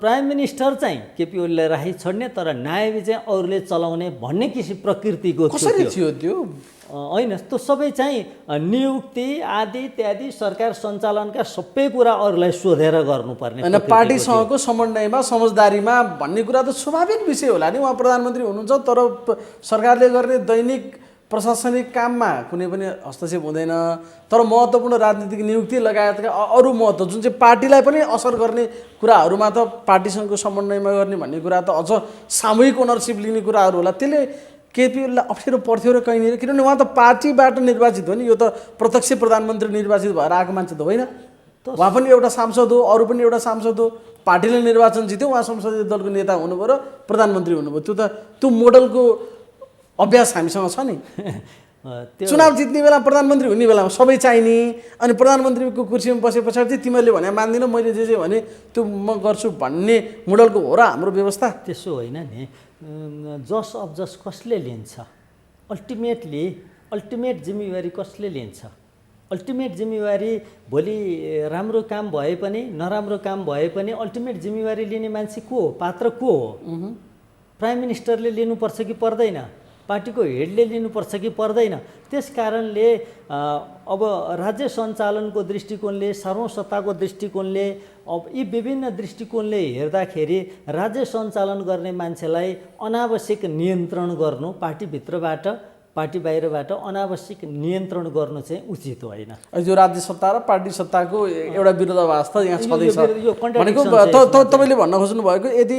S1: प्राइम मिनिस्टर चाहिँ केपी ओलीलाई राखी छोड्ने, तर नायबी चाहिँ अरूले चलाउने भन्ने किसिम प्रकृतिको
S2: थियो त्यो।
S1: होइन, त्यो सबै चाहिँ नियुक्ति आदि इत्यादि सरकार सञ्चालनका सबै कुरा अरूलाई सोधेर गर्नुपर्ने।
S2: होइन, पार्टीसँगको समन्वयमा, समझदारीमा भन्ने कुरा त स्वाभाविक विषय होला नि। उहाँ प्रधानमन्त्री हुनुहुन्छ, तर सरकारले गर्ने दैनिक प्रशासनिक काममा कुनै पनि हस्तक्षेप हुँदैन। तर महत्त्वपूर्ण राजनीतिक नियुक्ति लगायतका अरू महत्त्व जुन चाहिँ पार्टीलाई पनि असर गर्ने कुराहरूमा त पार्टीसँगको समन्वयमा गर्ने भन्ने कुरा त अझ सामूहिक ओनरसिप लिने कुराहरू होला। त्यसले केपी ओलीलाई अप्ठ्यारो पर्थ्यो र कहीँनिर, किनभने उहाँ त पार्टीबाट निर्वाचित हो नि। यो त प्रत्यक्ष प्रधानमन्त्री निर्वाचित भएर आएको मान्छे त होइन। उहाँ पनि एउटा सांसद हो, अरू पनि एउटा सांसद हो। पार्टीले निर्वाचन जित्यो, उहाँ संसदीय दलको नेता हुनुभयो र प्रधानमन्त्री हुनुभयो। त्यो मोडलको अभ्यास हामीसँग छ नि। चुनाव जित्ने बेला, प्रधानमन्त्री हुने बेलामा सबै चाहिने, अनि प्रधानमन्त्रीको कुर्सीमा बसे पछाडि चाहिँ तिमीहरूले भने मान्दिनँ, मैले जे भने त्यो म गर्छु भन्ने मोडलको हो र हाम्रो व्यवस्था।
S1: त्यसो होइन नि। जस अफ जस कसले लिन्छ? अल्टिमेट जिम्मेवारी कसले लिन्छ? अल्टिमेट जिम्मेवारी भोलि राम्रो काम भए पनि नराम्रो काम भए पनि अल्टिमेट जिम्मेवारी लिने मान्छे को हो? पात्र को हो? प्राइम मिनिस्टरले लिनुपर्छ कि पर्दैन? पार्टीको हेडले लिनुपर्छ कि पर्दैन? त्यस कारणले अब राज्य सञ्चालनको दृष्टिकोणले, सर्वसत्ताको दृष्टिकोणले, अब यी विभिन्न दृष्टिकोणले हेर्दाखेरि राज्य सञ्चालन गर्ने मान्छेलाई अनावश्यक नियन्त्रण गर्नु, पार्टीभित्रबाट पार्टी बाहिरबाट अनावश्यक नियन्त्रण गर्नु चाहिँ उचित होइन।
S2: यो राज्य सत्ता र पार्टी सत्ताको एउटा विरोधाभास त यहाँ छँदैछ भनेको। तपाईँले भन्न खोज्नु भएको यदि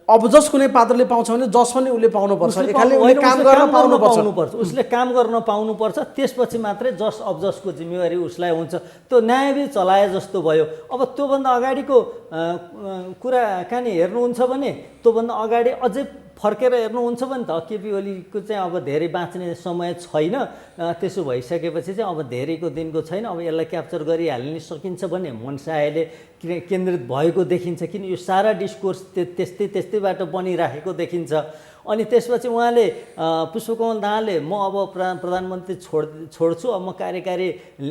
S2: अब जस कुनै पात्रले पाउँछ भने जस पनि उसले पाउनुपर्छ, एकाले उसले काम गर्न पाउनुपर्छ,
S1: उसले काम गर्न पाउनुपर्छ, त्यसपछि मात्रै जस अब जसको जिम्मेवारी उसलाई हुन्छ। त्यो न्यायाधीश चलाए जस्तो भयो। अब त्योभन्दा अगाडिको कुराकानी हेर्नुहुन्छ भने त्योभन्दा अगाडि अझै फर्केर हेर्नुहुन्छ भने त केपी ओलीको चाहिँ अब धेरै बाँच्ने समय छैन। त्यसो भइसकेपछि चाहिँ अब धेरैको दिनको छैन, अब यसलाई क्याप्चर गरिहाल्न सकिन्छ भने मनसायले केन्द्रित भएको देखिन्छ, किन यो सारा डिस्कोर्स त्यस्तैबाट बनिराखेको देखिन्छ। अनि त्यसपछि उहाँले पुष्पकमल दाहालले म अब प्रधानमन्त्री छोड्छु, अब म कार्यकारी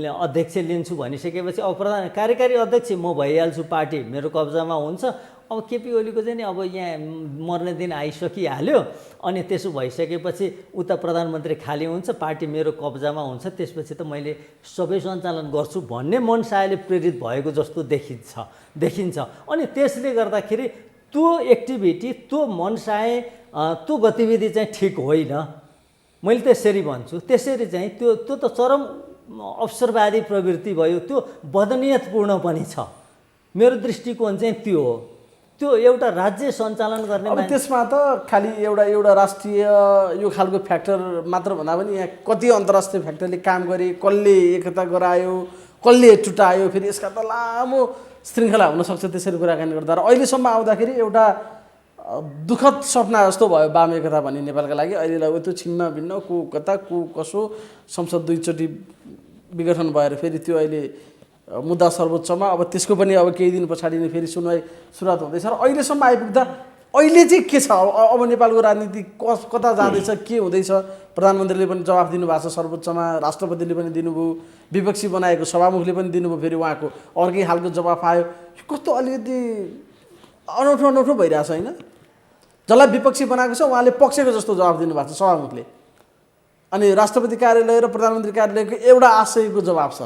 S1: अध्यक्ष लिन्छु भनिसकेपछि अब कार्यकारी अध्यक्ष म भइहाल्छु, पार्टी मेरो कब्जामा हुन्छ। अब केपी ओलीको चाहिँ नि अब यहाँ मर्ने दिन आइसकिहाल्यो। अनि त्यसो भइसकेपछि उता प्रधानमन्त्री खाली हुन्छ, पार्टी मेरो कब्जामा हुन्छ, त्यसपछि त मैले सबै सञ्चालन गर्छु भन्ने मनसायले प्रेरित भएको जस्तो देखिन्छ। अनि त्यसले गर्दाखेरि त्यो एक्टिभिटी, त्यो मनसाय, त्यो गतिविधि चाहिँ ठिक होइन, मैले त्यसरी भन्छु। त्यसरी चाहिँ त्यो त चरम अवसरवादी प्रवृत्ति भयो, त्यो बदनियतपूर्ण पनि छ। मेरो दृष्टिकोण चाहिँ त्यो हो। त्यो एउटा राज्य सञ्चालन गर्ने
S2: अब त्यसमा त खालि एउटा राष्ट्रिय यो खालको फ्याक्टर मात्र भन्दा पनि यहाँ कति अन्तर्राष्ट्रिय फ्याक्टरले काम गरे, कसले एकता गरायो, कसले टुटायो, फेरि यसका त लामो श्रृङ्खला हुनसक्छ त्यसरी कुराकानी गर्दा। र अहिलेसम्म आउँदाखेरि एउटा दुःखद सपना जस्तो भयो वाम एकता भन्ने नेपालका लागि। अहिले त्यो छिन्न भिन्न को कता को कसो संसद दुईचोटि विघटन भएर फेरि त्यो अहिले मुद्दा सर्वोच्चमा, अब त्यसको पनि अब केही दिन पछाडि नै फेरि सुनवाई सुरुवात हुँदैछ। र अहिलेसम्म आइपुग्दा अहिले चाहिँ के छ, अब नेपालको राजनीति कता जाँदैछ, के हुँदैछ? प्रधानमन्त्रीले पनि जवाफ दिनुभएको छ सर्वोच्चमा, राष्ट्रपतिले पनि दिनुभयो, विपक्षी बनाएको सभामुखले पनि दिनुभयो, फेरि उहाँको अर्कै खालको जवाफ आयो। कस्तो अलिकति अनौठो भइरहेछ होइन? जसलाई विपक्षी बनाएको छ उहाँले पक्षको जस्तो जवाफ दिनुभएको छ सभामुखले, अनि राष्ट्रपति कार्यालय र प्रधानमन्त्री कार्यालयको एउटा आशयको जवाफ छ।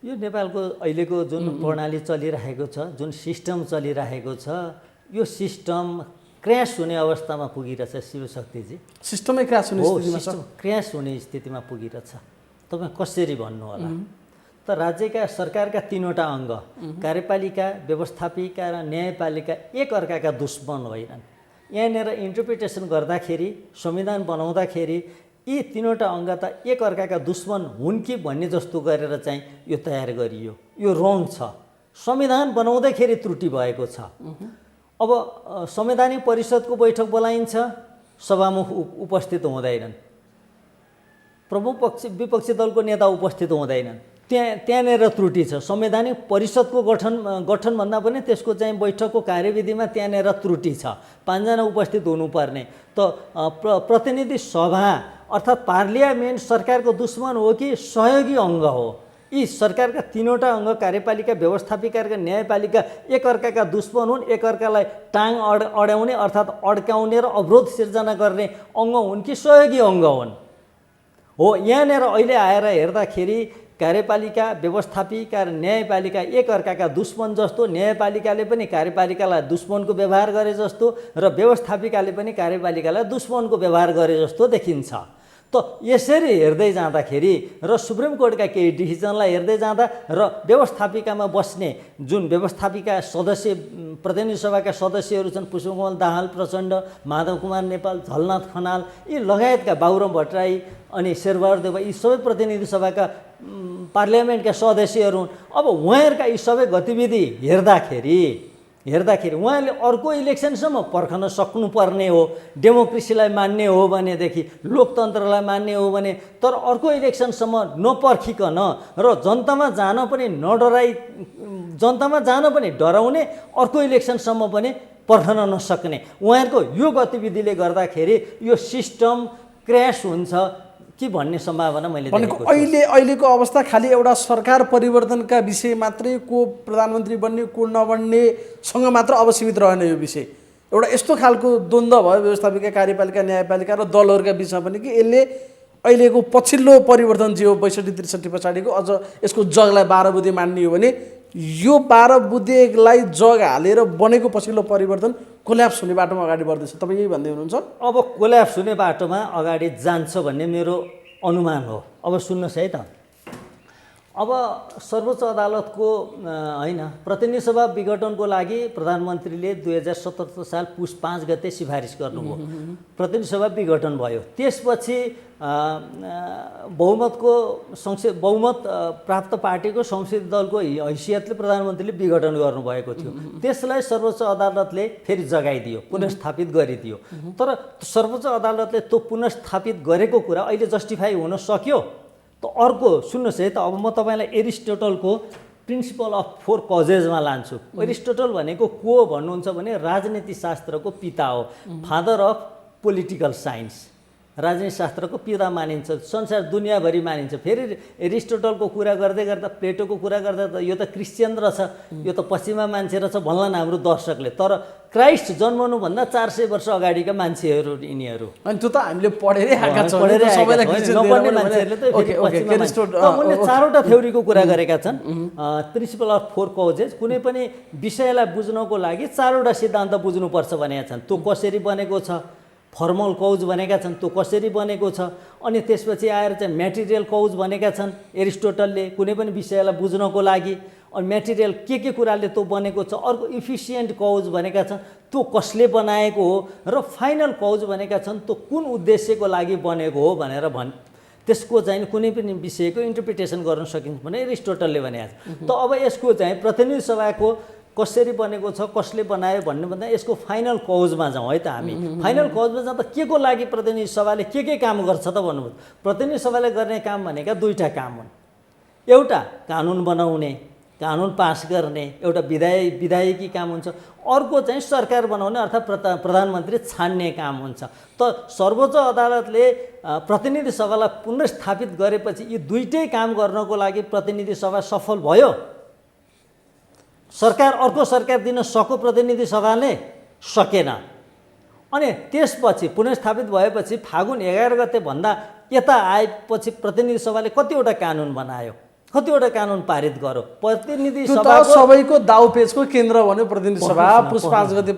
S1: यो नेपालको अहिलेको जुन प्रणाली चलिरहेको छ, जुन सिस्टम चलिरहेको छ, यो सिस्टम क्र्यास हुने अवस्थामा पुगिरहेछ। शिवशक्तिजी,
S2: सिस्टमै क्र्यास हुने स्थितिमा छ,
S1: क्र्यास हुने स्थितिमा पुगिरहेछ। तपाईँ कसरी भन्नु होला? त राज्यका सरकारका तीनवटा अङ्ग, कार्यपालिका, व्यवस्थापिका र न्यायपालिका एकअर्काका दुश्मन होइनन्। यहाँनिर इन्टरप्रिटेसन गर्दाखेरि, संविधान बनाउँदाखेरि यी तीनवटा अङ्ग त एकअर्काका दुश्मन हुन् कि भन्ने जस्तो गरेर चाहिँ यो तयार गरियो। यो रङ छ। संविधान बनाउँदाखेरि त्रुटि भएको छ। अब संवैधानिक परिषदको बैठक बोलाइन्छ, सभामुख उपस्थित हुँदैनन्, प्रमुख विपक्षी दलको नेता उपस्थित हुँदैनन्, त्यहाँनिर त्रुटि छ। संवैधानिक परिषदको गठन भन्दा पनि त्यसको चाहिँ बैठकको कार्यविधिमा त्यहाँनिर त्रुटि छ। 5 जना उपस्थित हुनुपर्ने त प्रतिनिधि सभा अर्थात् पार्लियामेन्ट सरकारको दुश्मन हो कि सहयोगी अङ्ग हो? यी सरकारका तीनवटा अङ्ग, कार्यपालिका, व्यवस्थापिका र न्यायपालिका एकअर्काका दुश्मन हुन्, एकअर्कालाई टाङ अड्याउने अर्थात् अड्काउने र अवरोध सिर्जना गर्ने अङ्ग हुन् कि सहयोगी अङ्ग हुन्? हो, यहाँनिर अहिले आएर हेर्दाखेरि कार्यपालिका, व्यवस्थापिका र न्यायपालिका एकअर्काका दुश्मन जस्तो, न्यायपालिकाले पनि कार्यपालिकालाई दुश्मनको व्यवहार गरे जस्तो र व्यवस्थापिकाले पनि कार्यपालिकालाई दुश्मनको व्यवहार गरे जस्तो देखिन्छ। त यसरी हेर्दै जाँदाखेरि र सुप्रिम कोर्टका केही डिसिजनलाई हेर्दै जाँदा र व्यवस्थापिकामा बस्ने जुन व्यवस्थापिका सदस्य, प्रतिनिधि सभाका सदस्यहरू छन्, पुष्पकमल दाहाल प्रचण्ड, माधव कुमार नेपाल, झलनाथ खनाल, यी लगायतका बाबुराम भट्टराई अनि शेरबहादुर देउवा, यी सबै प्रतिनिधि सभाका पार्लियामेन्टका सदस्यहरू हुन्। अब उहाँहरूका यी सबै गतिविधि हेर्दाखेरि उहाँले अर्को इलेक्सनसम्म पर्खन सक्नुपर्ने हो। डेमोक्रेसीलाई मान्ने हो भनेदेखि, लोकतन्त्रलाई मान्ने हो भने, तर अर्को इलेक्सनसम्म नपर्खिकन र जनतामा जान पनि डराउने, अर्को इलेक्सनसम्म पनि पर्खन नसक्ने उहाँहरूको यो गतिविधिले गर्दाखेरि यो सिस्टम क्र्यास हुन्छ कि भन्ने सम्भावना मैले देखेको छु।
S2: अहिलेको अवस्था खालि एउटा सरकार परिवर्तनका विषय मात्रै, को प्रधानमन्त्री बन्ने को नबन्नेसँग मात्र अब सीमित रहेन यो विषय। एउटा यस्तो खालको द्वन्द्व भयो व्यवस्थापिका, कार्यपालिका, न्यायपालिका र दलहरूका बिचमा पनि कि यसले अहिलेको पछिल्लो परिवर्तन जे हो 62-63 पछाडिको, अझ यसको जगलाई 12 बुँदे मान्ने हो भने यो 12 बुँदेलाई जग हालेर बनेको पछिल्लो परिवर्तन कोल्याप्स हुने बाटोमा अगाडि बढ्दैछ। तपाईँ यही भन्दै हुनुहुन्छ?
S1: अब कोल्याप्स हुने बाटोमा अगाडि जान्छ भन्ने मेरो अनुमान हो। अब सुन्नुहोस् है त, अब सर्वोच्च अदालतको होइन प्रतिनिधि सभा विघटनको लागि प्रधानमन्त्रीले 2077 साल पुस 5 गते सिफारिस गर्नुभयो। प्रतिनिधि सभा विघटन भयो। त्यसपछि बहुमत प्राप्त पार्टीको संसदीय दलको हैसियतले प्रधानमन्त्रीले विघटन गर्नुभएको थियो। त्यसलाई सर्वोच्च अदालतले फेरि जगाइदियो, पुनर्स्थापित गरिदियो। तर सर्वोच्च अदालतले त्यो पुनर्स्थापित गरेको कुरा अहिले जस्टिफाई हुन सक्यो। त अर्को सुन्नुहोस् है त, अब म तपाईँलाई एरिस्टोटलको प्रिन्सिपल अफ 4 कजेसमा लान्छु। एरिस्टोटल भनेको को भन्नुहुन्छ भने राजनीति शास्त्रको पिता हो, फादर अफ पोलिटिकल साइन्स। राजनीति शास्त्रको पिता मानिन्छ, संसार दुनियाँभरि मानिन्छ। फेरि एरिस्टोटलको कुरा गर्दै गर्दा प्लेटोको कुरा गर्दा त यो त क्रिस्चियन रहेछ, यो त पश्चिमा मान्छे रहेछ भन्लान् हाम्रो दर्शकले। तर क्राइस्ट जन्मनुभन्दा 400 वर्ष अगाडिका मान्छेहरू यिनीहरू।
S2: अनि त्यो त हामीले पढेरै आएका छौँ।
S1: नपढ्ने मान्छेहरूले त उनले 4वटा थ्योरीको कुरा गरेका छन्। प्रिन्सिपल अफ 4 कजेस, कुनै पनि विषयलाई बुझ्नको लागि 4वटा सिद्धान्त बुझ्नुपर्छ भनेका छन्। त्यो कसरी बनेको छ, फर्मल कौज भनेका छन्, त्यो कसरी बनेको छ। अनि त्यसपछि आएर चाहिँ म्याटेरियल कौज भनेका छन् एरिस्टोटलले, कुनै पनि विषयलाई बुझ्नको लागि। अनि म्याटेरियल के कुराले त्यो बनेको छ। अर्को इफिसियन्ट कौज भनेका छन्, त्यो कसले बनाएको हो। र फाइनल कौज भनेका छन्, त्यो कुन उद्देश्यको लागि बनेको हो भनेर त्यसको चाहिँ कुनै पनि विषयको इन्टरप्रिटेसन गर्न सकिन्छ भने एरिस्टोटलले भनेको छ। त अब यसको चाहिँ प्रतिनिधि सभाको कसरी बनेको छ, कसले बनायो भन्नुभन्दा यसको फाइनल कौजमा जाउँ है त हामी। फाइनल कौजमा जाँदा के को लागि प्रतिनिधि सभाले के काम गर्छ त भन्नुभयो। प्रतिनिधि सभाले गर्ने काम भनेका 2टा काम हुन्। एउटा कानुन बनाउने, कानुन पास गर्ने एउटा विधायकी काम हुन्छ। अर्को चाहिँ सरकार बनाउने अर्थात् प्रधानमन्त्री छान्ने काम हुन्छ। त सर्वोच्च अदालतले प्रतिनिधि सभालाई पुनर्स्थापित गरेपछि यी 2टै काम गर्नको लागि प्रतिनिधि सभा सफल भयो। अर्को सरकार दिन सक्यो प्रतिनिधि सभाले, सकेन। अनि त्यसपछि पुनर्स्थापित भएपछि फागुन 11 गते भन्दा यता आएपछि प्रतिनिधि सभाले कतिवटा कानुन बनायो, कतिवटा कानुन पारित गर्यो। प्रतिनिधि सभा
S2: सबैको दाउपेचको केन्द्र भन्यो प्रतिनिधि सभा। पुस 5 गते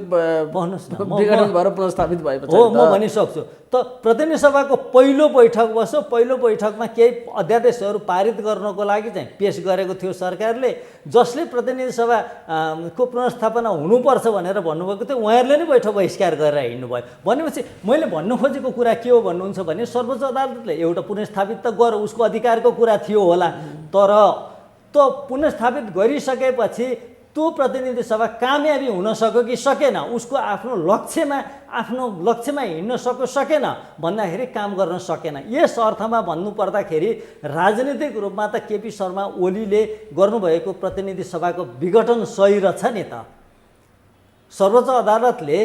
S1: भन्नुहोस् न,
S2: विघटन भएर पुनर्स्थापित भएपछि
S1: हो म भनिसक्छु। त प्रतिनिधि सभाको पहिलो बैठक बस्यो। पहिलो बैठकमा केही अध्यादेशहरू पारित गर्नको लागि चाहिँ पेश गरेको थियो सरकारले, जसले प्रतिनिधि सभाको पुनर्स्थापना हुनुपर्छ भनेर भन्नुभएको थियो। उहाँहरूले नै बैठक बहिष्कार गरेर हिँड्नुभयो। भनेपछि मैले भन्नु खोजेको कुरा के हो भन्नुहुन्छ भने सर्वोच्च अदालतले एउटा पुनर्स्थापित त गर, उसको अधिकारको कुरा थियो होला। तर त्यो पुनर्स्थापित गरिसकेपछि त्यो प्रतिनिधि सभा कामयाबी हुन सक्यो कि सकेन, उसको आफ्नो लक्ष्यमा हिँड्न सक्यो सकेन भन्दाखेरि काम गर्न सकेन। यस अर्थमा भन्नुपर्दाखेरि राजनीतिक रूपमा त केपी शर्मा ओलीले गर्नुभएको प्रतिनिधि सभाको विघटन सही रहेछ नि त। सर्वोच्च अदालतले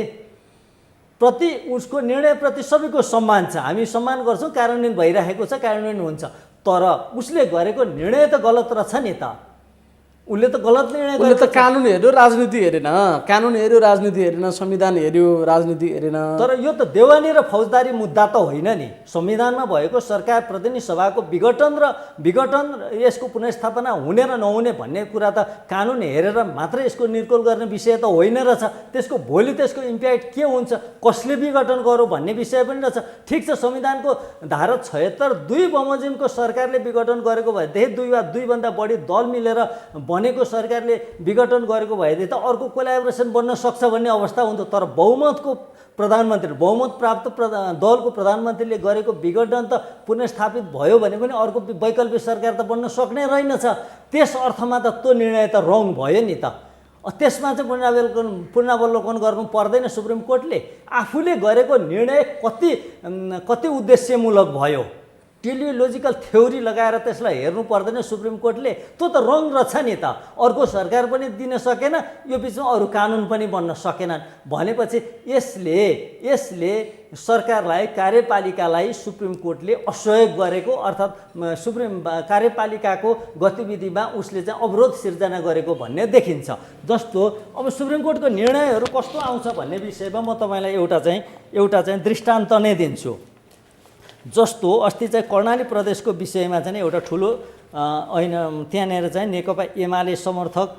S1: उसको निर्णयप्रति सबैको सम्मान छ, हामी सम्मान गर्छौँ, कार्यान्वयन भइरहेको छ, कार्यान्वयन हुन्छ। तर उसले गरेको निर्णय त गलत रहेछ नि त। उसले त गलत निर्णय
S2: उसले त कानुन हेर्यो, राजनीति हेरेन। कानुन हेर्यो, राजनीति हेरेन। संविधान हेर्यो, राजनीति हेरेन।
S1: तर यो त देवानी र फौजदारी मुद्दा त होइन नि। संविधानमा भएको सरकार प्रतिनिधि सभाको विघटन यसको पुनर्स्थापना हुने र नहुने भन्ने कुरा त कानुन हेरेर मात्रै यसको निर्कुल गर्ने विषय त होइन रहेछ। त्यसको भोलि त्यसको इम्प्याक्ट के हुन्छ, कसले विघटन गर्यो भन्ने विषय पनि रहेछ। ठिक छ, संविधानको धारा 76(2) बमोजिमको सरकारले विघटन गरेको भएदेखि 2 वा 2 भन्दा बढी दल मिलेर बनेको सरकारले विघटन गरेको भएदेखि त अर्को कोलाबोरेसन बन्न सक्छ भन्ने अवस्था हुन्थ्यो। तर बहुमत प्राप्त दलको प्रधानमन्त्रीले गरेको विघटन त पुनर्स्थापित भयो भने पनि अर्को वैकल्पिक सरकार त बन्न सक्ने रहेनछ। त्यस अर्थमा त त्यो निर्णय त रङ भयो नि त। त्यसमा चाहिँ पुनरावलोकन गर्नु पर्दैन। सुप्रिम कोर्टले आफूले गरेको निर्णय कति उद्देश्यमूलक भयो, टेलियोलोजिकल थ्योरी लगाएर त्यसलाई हेर्नु पर्दैन सुप्रिम कोर्टले। त्यो त रङ रहेछ नि त। अर्को सरकार पनि दिन सकेन, यो बिचमा अरू कानुन पनि बन्न सकेनन् भनेपछि यसले सरकारलाई, कार्यपालिकालाई सुप्रिम कोर्टले असहयोग गरेको अर्थात् कार्यपालिकाको गतिविधिमा उसले चाहिँ अवरोध सिर्जना गरेको भन्ने देखिन्छ। जस्तो अब सुप्रिम कोर्टको निर्णयहरू कस्तो आउँछ भन्ने विषयमा म तपाईँलाई एउटा चाहिँ दृष्टान्त नै दिन्छु। जस्तो अस्ति चाहिँ कर्णाली प्रदेशको विषयमा चाहिँ एउटा ठुलो त्यहाँनिर चाहिँ नेकपा एमाले समर्थक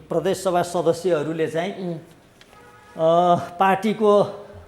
S1: प्रदेशसभा सदस्यहरूले चाहिँ पार्टीको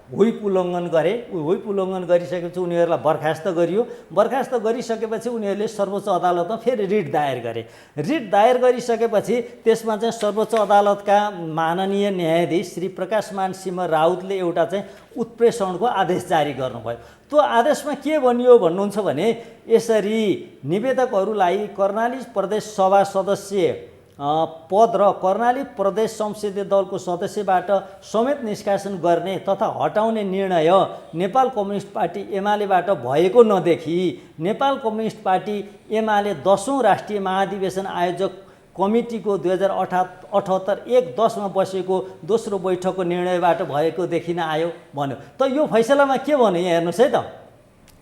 S1: व्हिप उल्लङ्घन गरे। व्हिप उल्लङ्घन गरिसकेपछि उनीहरूलाई बर्खास्त गरियो। बर्खास्त गरिसकेपछि उनीहरूले सर्वोच्च अदालतमा फेरि रिट दायर गरे। रिट दायर गरिसकेपछि त्यसमा चाहिँ सर्वोच्च अदालतका माननीय न्यायाधीश श्री प्रकाशमान सिंह राउतले एउटा चाहिँ उत्प्रेषणको आदेश जारी गर्नुभयो। त्यो आदेशमा के भनियो भन्नुहुन्छ भने यसरी निवेदकहरूलाई कर्णाली प्रदेश सभा सदस्य पद र कर्णाली प्रदेश संसदीय दलको सदस्यबाट समेत निष्कासन गर्ने तथा हटाउने निर्णय नेपाल कम्युनिस्ट पार्टी एमालेबाट भएको नदेखी नेपाल कम्युनिस्ट पार्टी एमाले 10औं राष्ट्रिय महाधिवेशन आयोजक कमिटीको 2078 1/10 मा बसेको दोस्रो बैठकको निर्णयबाट भएको देखिन आयो भन्यो। त यो फैसलामा के भन्यो हेर्नुहोस् है त,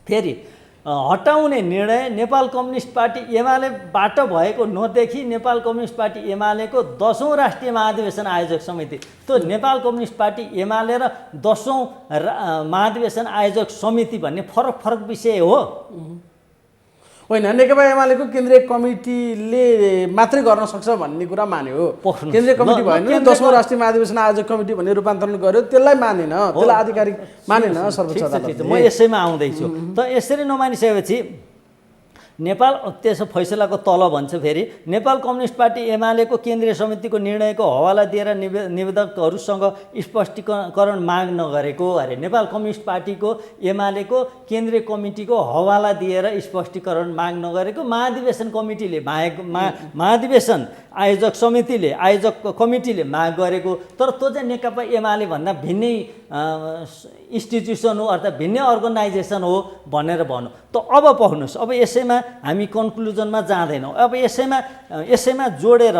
S1: फेरि हटाउने निर्णय नेपाल कम्युनिस्ट पार्टी एमालेबाट भएको नदेखि नेपाल कम्युनिस्ट पार्टी एमालेको 10औं राष्ट्रिय महाधिवेशन आयोजक समिति, त्यो नेपाल कम्युनिस्ट पार्टी एमाले र 10औं महाधिवेशन आयोजक समिति भन्ने फरक फरक विषय हो
S2: होइन। नेकपा एमालेको केन्द्रीय कमिटीले मात्रै गर्न सक्छ भन्ने कुरा मान्यो। केन्द्रीय कमिटी भएन, 10औं राष्ट्रिय महाधिवेशन आयोजक कमिटी भन्ने रूपान्तरण गर्यो, त्यसलाई मानेन, त्यसलाई आधिकारिक मानेन सर्वोच्च अदालतले।
S1: म यसैमा आउँदैछु। त यसरी नमानिसकेपछि नेपाल त्यसो फैसलाको तल भन्छ फेरि नेपाल कम्युनिस्ट पार्टी एमालेको केन्द्रीय समितिको निर्णयको हवाला दिएर निवेदकहरूसँग स्पष्टीकरण माग नगरेको अरे। नेपाल कम्युनिस्ट पार्टीको एमालेको केन्द्रीय कमिटीको हवाला दिएर स्पष्टीकरण माग नगरेको महाधिवेशन कमिटीले महाधिवेशन आयोजक समितिले आयोजक कमिटीले माग गरेको। तर त्यो चाहिँ नेकपा एमाले भन्दा भिन्नै इन्स्टिट्युसन हो अर्थात् भिन्नै अर्गनाइजेसन हो भनेर भन्नु। त अब पाउनुहोस्, अब यसैमा हामी कन्क्लुजनमा जाँदैनौँ। अब यसैमा जोडेर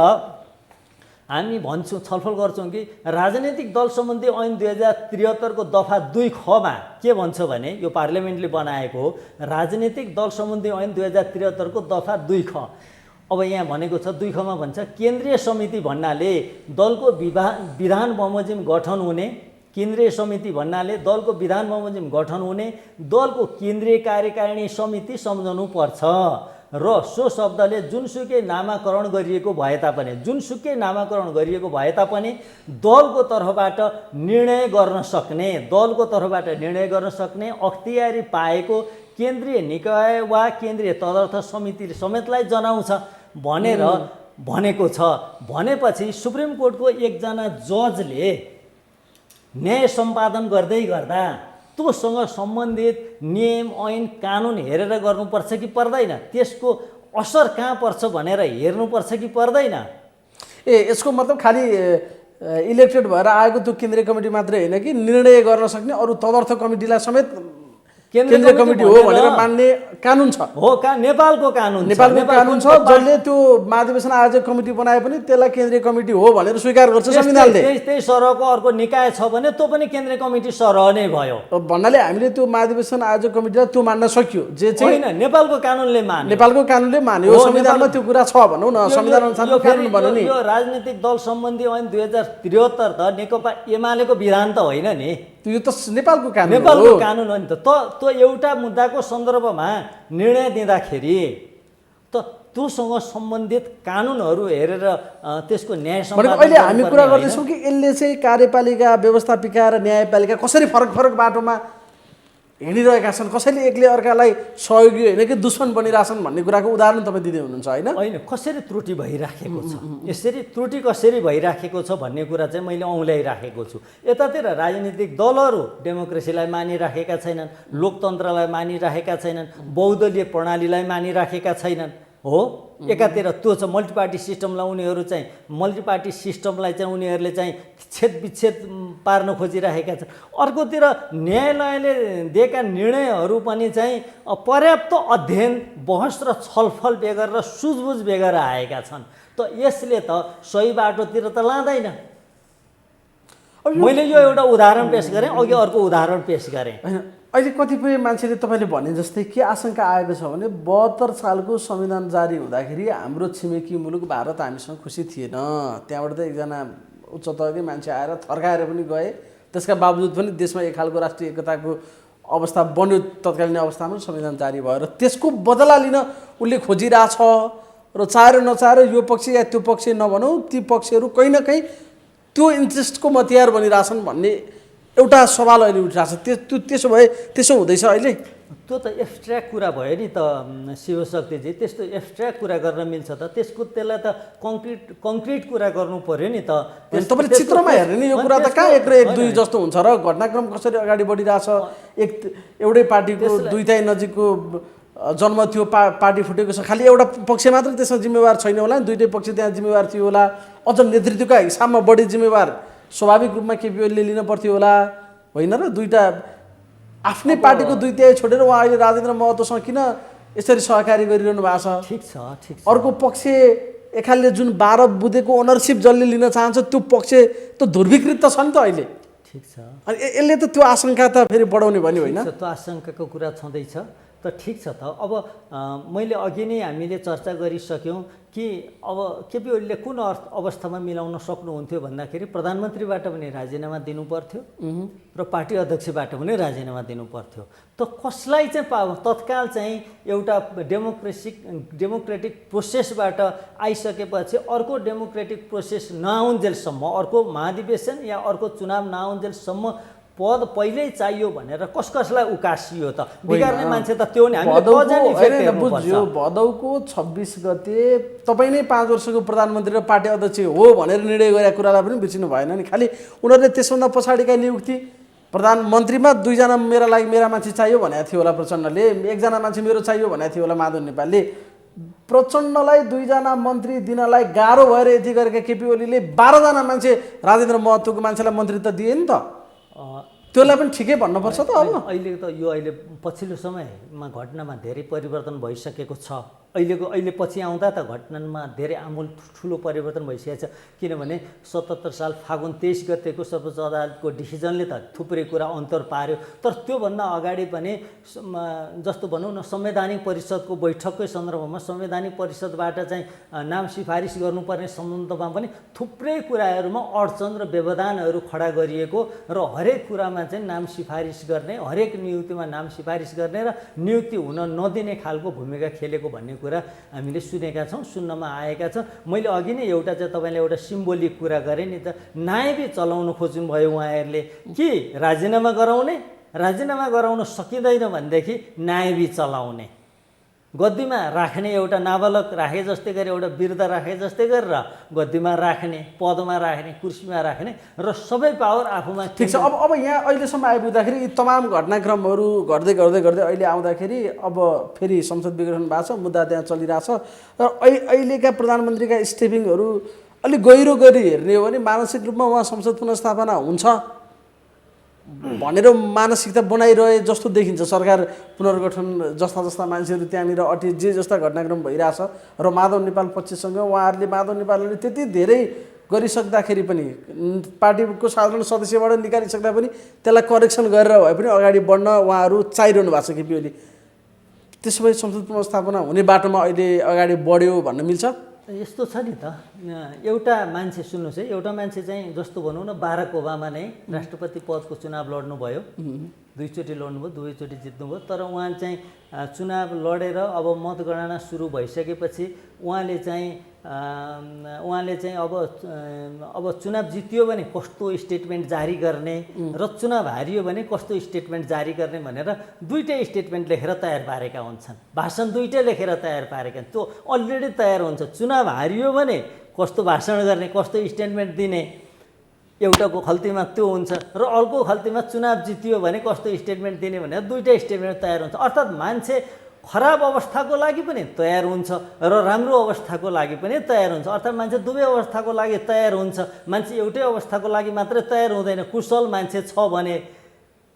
S1: हामी भन्छौँ, छलफल गर्छौँ कि राजनैतिक दल सम्बन्धी ऐन 2073 को दफा 2 खमा के भन्छ भने यो पार्लियामेन्टले बनाएको हो। राजनैतिक दल सम्बन्धी ऐन 2073 को दफा 2 ख। अब यहाँ भनेको छ 2 खमा भन्छ केन्द्रीय समिति भन्नाले दलको विधान बमोजिम गठन हुने, केन्द्रीय समिति भन्नाले दलको विधान बमोजिम गठन हुने दलको केन्द्रीय कार्यकारिणी समिति सम्झनु पर्छ र सो शब्दले जुनसुकै नामाकरण गरिएको भए तापनि दलको तर्फबाट निर्णय गर्न सक्ने अख्तियारी पाएको केन्द्रीय निकाय वा केन्द्रीय तदर्थ समितिले समेतलाई जनाउँछ भनेर भनेको छ। भनेपछि सुप्रिम कोर्टको एकजना जजले न्याय सम्पादन गर्दै गर्दा त्योसँग सम्बन्धित नियम ऐन कानुन हेरेर गर्नुपर्छ कि पर्दैन, त्यसको असर कहाँ पर्छ भनेर हेर्नुपर्छ कि पर्दैन।
S2: यसको मतलब खालि इलेक्टेड भएर आएको त्यो केन्द्रीय कमिटी मात्रै होइन कि निर्णय गर्न सक्ने अरू तदर्थ कमिटीलाई समेत केन्द्रीय कमिटी हो भनेर मान्ने कानुन छ
S1: हो। नेपालको कानुन
S2: छ जसले त्यो महाधिवेशन आयोजक कमिटी बनाए पनि त्यसलाई केन्द्रीय कमिटी हो भनेर स्वीकार गर्छ संविधानले।
S1: त्यही सरहको अर्को निकाय छ भने त्यो पनि केन्द्रीय कमिटी सरह नै भयो
S2: भन्नाले हामीले त्यो महाधिवेशन आयोजक कमिटीलाई त्यो मान्न सक्यो जे चाहिँ
S1: होइन नेपालको कानुनले
S2: मान्यो संविधानमा त्यो कुरा छ भनौँ न, संविधान अनुसारको कानुन भन्यो नि।
S1: यो राजनीतिक दल सम्बन्धी ऐन 2073 त नेकपा एमालेको विधान त होइन नि,
S2: यो त नेपालको कानुन
S1: हो नि। त्यो एउटा मुद्दाको सन्दर्भमा निर्णय दिँदाखेरि त त्योसँग सम्बन्धित कानुनहरू हेरेर त्यसको न्याय सम्पादन
S2: अहिले हामी कुरा गर्दैछौँ कि यसले चाहिँ कार्यपालिका व्यवस्थापिका र न्यायपालिका कसरी फरक बाटोमा हिँडिरहेका छन्, कसैले एकले अर्कालाई सहयोगी होइन कि दुश्मन बनिरहेछन् भन्ने कुराको उदाहरण तपाईँ दिँदै हुनुहुन्छ होइन।
S1: कसरी त्रुटि भइराखेको छ, यसरी त्रुटि कसरी भइराखेको छ भन्ने कुरा चाहिँ मैले औँल्याइराखेको छु। यतातिर राजनीतिक दलहरू डेमोक्रेसीलाई मानिराखेका छैनन्, लोकतन्त्रलाई मानिराखेका छैनन्, बहुदलीय प्रणालीलाई मानिराखेका छैनन् हो। एकातिर त्यो छ मल्टिपार्टी सिस्टमलाई उनीहरूले चाहिँ छेदविच्छेद पार्न खोजिरहेका छन्। अर्कोतिर न्यायालयले दिएका निर्णयहरू पनि चाहिँ पर्याप्त अध्ययन बहस र छलफल बेगर र सुझबुझ बेगर आएका छन्। त यसले त सही बाटोतिर त लाँदैन। मैले यो एउटा उदाहरण पेश गरेँ, अघि अर्को उदाहरण पेश गरेँ।
S2: अहिले कतिपय मान्छेले तपाईँले भने जस्तै के आशंका आएको छ भने 72 सालको संविधान जारी हुँदाखेरि हाम्रो छिमेकी मुलुक भारत हामीसँग खुसी थिएन। त्यहाँबाट त एकजना उच्च तहकै मान्छे आएर थर्काएर पनि गए, त्यसका बावजुद पनि देशमा एक खालको राष्ट्रिय एकताको अवस्था बन्यो तत्कालीन अवस्थामा संविधान जारी भयो र त्यसको बदला लिन उसले खोजिरहेछ र चाहेर नचाहेर यो पक्ष या त्यो पक्ष नभनौँ, ती पक्षहरू कहीँ न कहीँ त्यो इन्ट्रेस्टको मतियार बनिरहेछन् भन्ने एउटा सवाल अहिले उठिरहेको छ। त्यसो भए त्यसो हुँदैछ अहिले?
S1: त्यो त एब्स्ट्र्याक्ट कुरा भयो नि त शिवशक्तिजी। त्यस्तो एब्स्ट्र्याक्ट कुरा गर्न मिल्छ त? त्यसलाई त कङ्क्रिट कुरा गर्नु पर्यो नि त।
S2: तपाईँले चित्रमा हेर्ने नि यो कुरा त कहाँ 1 र 1 2 जस्तो हुन्छ र? घटनाक्रम कसरी अगाडि बढिरहेछ? एउटै पार्टीको 2 तिहाई नजिकको जन्म थियो, पार्टी फुटेको छ, खालि एउटा पक्ष मात्र त्यसमा जिम्मेवार छैन होला नि, दुईटै पक्ष त्यहाँ जिम्मेवार थियो होला। अझ नेतृत्वका हिसाबमा बढी जिम्मेवार स्वाभाविक रूपमा केपी ओलीले लिन पर्थ्यो होला, होइन र? दुईटा आफ्नै पार्टीको 2 तिहाई छोडेर उहाँ अहिले राजेन्द्र महतोसँग किन यसरी सहकारी गरिरहनु भएको छ?
S1: ठिक छ, ठिक छ।
S2: अर्को पक्ष एकाले जुन 12 बुँदेको ओनरसिप जसले लिन चाहन्छ त्यो पक्ष त ध्रुवीकृत त छ नि त अहिले।
S1: ठिक छ।
S2: अनि यसले त त्यो आशंका त फेरि बढाउने भन्यो होइन?
S1: त्यो आशंकाको कुरा छँदैछ त। ठिक छ त। अब मैले अघि नै हामीले चर्चा गरिसक्यौँ कि अब केपी ओलीले कुन अवस्थामा मिलाउन सक्नुहुन्थ्यो भन्दाखेरि प्रधानमन्त्रीबाट पनि राजीनामा दिनु पर्थ्यो र पार्टी अध्यक्षबाट पनि राजीनामा दिनु पर्थ्यो। त कसलाई चाहिँ तत्काल चाहिँ एउटा डेमोक्रेटिक प्रोसेसबाट आइसकेपछि अर्को डेमोक्रेटिक प्रोसेस नआउन्जेलसम्म, अर्को महाधिवेशन या अर्को चुनाव नआउन्जेलसम्म पद पहिल्यै चाहियो भनेर कसलाई उकासियो त? बिगार्ने मान्छे त त्यो नि।
S2: बुझ्यो भदौको 26 गते तपाईँ नै 5 वर्षको प्रधानमन्त्री र पार्टी अध्यक्ष हो भनेर निर्णय गरेको कुरालाई पनि बिर्सिनु भएन नि। खालि उनीहरूले त्यसभन्दा पछाडिका नियुक्ति प्रधानमन्त्रीमा 2 जना मेरा मान्छे चाहियो भनेको थियो होला प्रचण्डले, 1 जना मान्छे मेरो चाहियो भनेको थियो होला माधव नेपालले। प्रचण्डलाई 2 जना मन्त्री दिनलाई गाह्रो भएर यति गरेका केपी ओलीले 12 जना मान्छे राजेन्द्र महतोको मान्छेलाई मन्त्रीत्व दिए नि त। त्यसलाई पनि ठिकै भन्नुपर्छ त। अब
S1: अहिले पछिल्लो समयमा घटनामा धेरै परिवर्तन भइसकेको छ। अहिले पछि आउँदा त घटनामा धेरै आमूल ठुलो परिवर्तन भइसकेको छ। किनभने 77 साल फागुन 23 गतेको सर्वोच्च अदालतको डिसिजनले त थुप्रै कुरा अन्तर पार्यो। तर त्योभन्दा अगाडि पनि जस्तो भनौँ न, संवैधानिक परिषदको बैठककै सन्दर्भमा संवैधानिक परिषदबाट चाहिँ नाम सिफारिस गर्नुपर्ने सम्बन्धमा पनि थुप्रै कुराहरूमा अडचन र व्यवधानहरू खडा गरिएको र हरेक कुरामा चाहिँ नाम सिफारिस गर्ने, हरेक नियुक्तिमा नाम सिफारिस गर्ने र नियुक्ति हुन नदिने खालको भूमिका खेलेको भन्ने कुरा हामीले सुनेका छौँ, सुन्नमा आएका छौँ। मैले अघि नै एउटा चाहिँ तपाईँले एउटा सिम्बोलिक कुरा गरेँ नि त, नायबी चलाउनु खोज्नु भयो उहाँहरूले कि राजीनामा गराउन सकिँदैन भनेदेखि नायबी चलाउने, गद्दीमा राख्ने, एउटा नाबालक राखे जस्तै गरी एउटा वृद्ध राखे जस्तै गरेर गद्दीमा राख्ने, पदमा राख्ने, कुर्सीमा राख्ने र सबै पावर आफूमा।
S2: ठिक छ। अब यहाँ अहिलेसम्म आइपुग्दाखेरि यी तमाम घटनाक्रमहरू गर्दै अहिले आउँदाखेरि अब फेरि संसद विघटन भएको छ, मुद्दा त्यहाँ चलिरहेछ र अहिलेका प्रधानमन्त्रीका स्टेपिङहरू अलिक गहिरो गरी हेर्ने हो भने मानसिक रूपमा उहाँ संसद पुनर्स्थापना हुन्छ भनेर मानसिकता बनाइरहे जस्तो देखिन्छ। सरकार पुनर्गठन जस्ता मान्छेहरू त्यहाँनिर अटे जे जस्ता घटनाक्रम भइरहेछ र माधव नेपाल पक्षसँग उहाँहरूले माधव नेपालले त्यति धेरै गरिसक्दाखेरि पनि, पार्टीको साधारण सदस्यबाट निकालिसक्दा पनि त्यसलाई करेक्सन गरेर भए पनि अगाडि बढ्न उहाँहरू चाहिरहनु भएको छ केपी ओली। त्यसो भए संसद पुनर्स्थापना हुने बाटोमा अहिले अगाडि बढ्यो भन्न मिल्छ?
S1: यस्तो छ नि त, एउटा मान्छे सुन्नुहोस् है, एउटा मान्छे चाहिँ जस्तो भनौँ न, बाराक ओबामा नै राष्ट्रपति पदको चुनाव लड्नुभयो, 2 चोटि लड्नुभयो, 2 चोटि जित्नुभयो। तर उहाँ चाहिँ चुनाव लडेर अब मतगणना सुरु भइसकेपछि उहाँले चाहिँ अब चुनाव जितियो भने कस्तो स्टेटमेन्ट जारी गर्ने र चुनाव हारियो भने कस्तो स्टेटमेन्ट जारी गर्ने भनेर 2टै स्टेटमेन्ट लेखेर तयार पारेका हुन्छन्, भाषण 2टै लेखेर तयार पारेका। त्यो अलरेडी तयार हुन्छ। चुनाव हारियो भने कस्तो भाषण गर्ने, कस्तो स्टेटमेन्ट दिने, एउटाको खल्तीमा त्यो हुन्छ र अर्को खल्तीमा चुनाव जितियो भने कस्तो स्टेटमेन्ट दिने भनेर 2टै स्टेटमेन्ट तयार हुन्छ। अर्थात् मान्छे खराब अवस्थाको लागि पनि तयार हुन्छ र राम्रो अवस्थाको लागि पनि तयार हुन्छ। अर्थात् मान्छे दुवै अवस्थाको लागि तयार हुन्छ। मान्छे एउटै अवस्थाको लागि मात्रै तयार हुँदैन। कुशल मान्छे छ भने,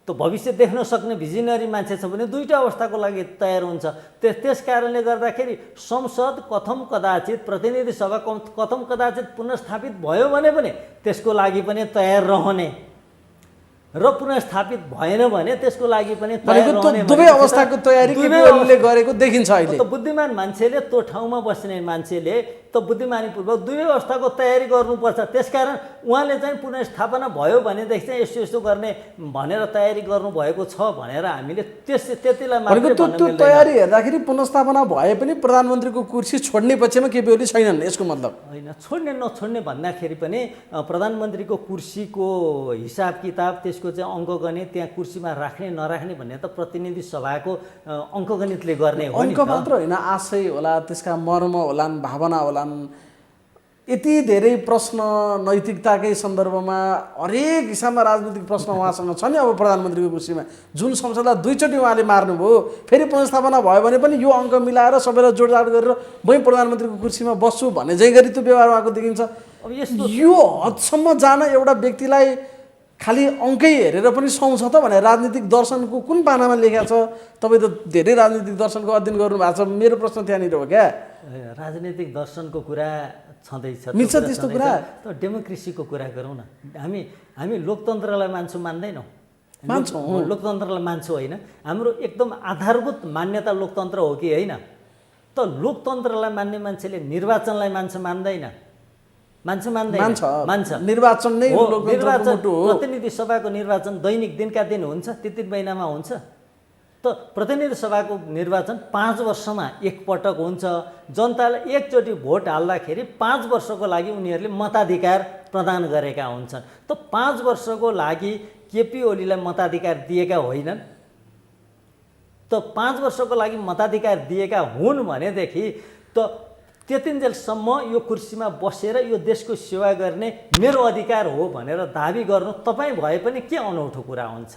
S1: त भविष्य देख्न सक्ने भिजनरी मान्छे छ भने 2टा अवस्थाको लागि तयार हुन्छ। त्यस कारणले गर्दाखेरि संसद कथम कदाचित, प्रतिनिधि सभा कथम कदाचित पुनर्स्थापित भयो भने पनि त्यसको लागि पनि तयार रहने र पुनर्स्थापित भएन भने त्यसको लागि पनि तयार रहने।
S2: दुवै अवस्थाको तयारी केपी ओलीले गरेको देखिन्छ अहिले।
S1: त बुद्धिमान मान्छेले, त्यो ठाउँमा बस्ने मान्छेले त बुद्धिमानीपूर्वक दुवै अवस्थाको तयारी गर्नुपर्छ। त्यसकारण उहाँले चाहिँ पुनर्स्थापना भयो भनेदेखि चाहिँ यस्तो यस्तो गर्ने भनेर तयारी गर्नुभएको छ भनेर हामीले त्यतिलाई मात्रै
S2: त्यो तयारी हेर्दाखेरि पुनर्स्थापना भए पनि प्रधानमन्त्रीको कुर्सी छोड्ने पक्षमा केपी ओली छैनन् यसको मतलब
S1: होइन। छोड्ने नछोड्ने भन्दाखेरि पनि प्रधानमन्त्रीको कुर्सीको हिसाब किताब त्यसको चाहिँ अङ्कगणित त्यहाँ कुर्सीमा राख्ने नराख्ने भन्ने त प्रतिनिधि सभाको अङ्कगणितले गर्ने हो नि।
S2: अङ्क मात्र होइन, आशय होला, त्यसका मर्म होलान्, भावना होलान्। यति धेरै प्रश्न नैतिकताकै सन्दर्भमा हरेक हिसाबमा राजनीतिक प्रश्न उहाँसँग छ नि। अब प्रधानमन्त्रीको कुर्सीमा जुन संसदलाई दुईचोटि उहाँले मार्नुभयो, फेरि पुनर्स्थापना भयो भने पनि यो अङ्क मिलाएर सबैलाई जोडजाड गरेर मै प्रधानमन्त्रीको कुर्सीमा बस्छु भन्ने जै गरी त्यो व्यवहार उहाँको देखिन्छ।
S1: अब यस्तो
S2: यो हदसम्म जान एउटा व्यक्तिलाई खालि अङ्कै हेरेर पनि सुहाउँछ त भने राजनीतिक दर्शनको कुन पानामा लेखेको छ? तपाईँ त धेरै राजनीतिक दर्शनको अध्ययन गर्नुभएको छ। मेरो प्रश्न त्यहाँनिर हो क्या।
S1: राजनीतिक दर्शनको कुरा छँदैछ,
S2: मिल्छ त्यस्तो कुरा?
S1: त डेमोक्रेसीको कुरा गरौँ न। हामी लोकतन्त्रलाई मान्छौँ मान्दैनौँ?
S2: मान्छौँ,
S1: लोकतन्त्रलाई मान्छौँ होइन। हाम्रो एकदम आधारभूत मान्यता लोकतन्त्र हो कि होइन? त लोकतन्त्रलाई मान्ने मान्छेले निर्वाचनलाई मान्दैन? मान्छ।
S2: निर्वाचन नै
S1: निर्वाचन प्रतिनिधि सभाको निर्वाचन दैनिक दिनका दिन हुन्छ, 3 महिनामा हुन्छ। त प्रतिनिधि सभाको निर्वाचन 5 वर्षमा एकपटक हुन्छ। जनताले एकचोटि भोट हाल्दाखेरि 5 वर्षको लागि उनीहरूले मताधिकार प्रदान गरेका हुन्छन्। त 5 वर्षको लागि केपी ओलीलाई मताधिकार दिएका होइनन्? त 5 वर्षको लागि मताधिकार दिएका हुन् भनेदेखि त त्यतिन्जेलसम्म यो कुर्सीमा बसेर यो देशको सेवा गर्ने मेरो अधिकार हो भनेर दाबी गर्नु तपाईँ भए पनि के अनौठो कुरा हुन्छ?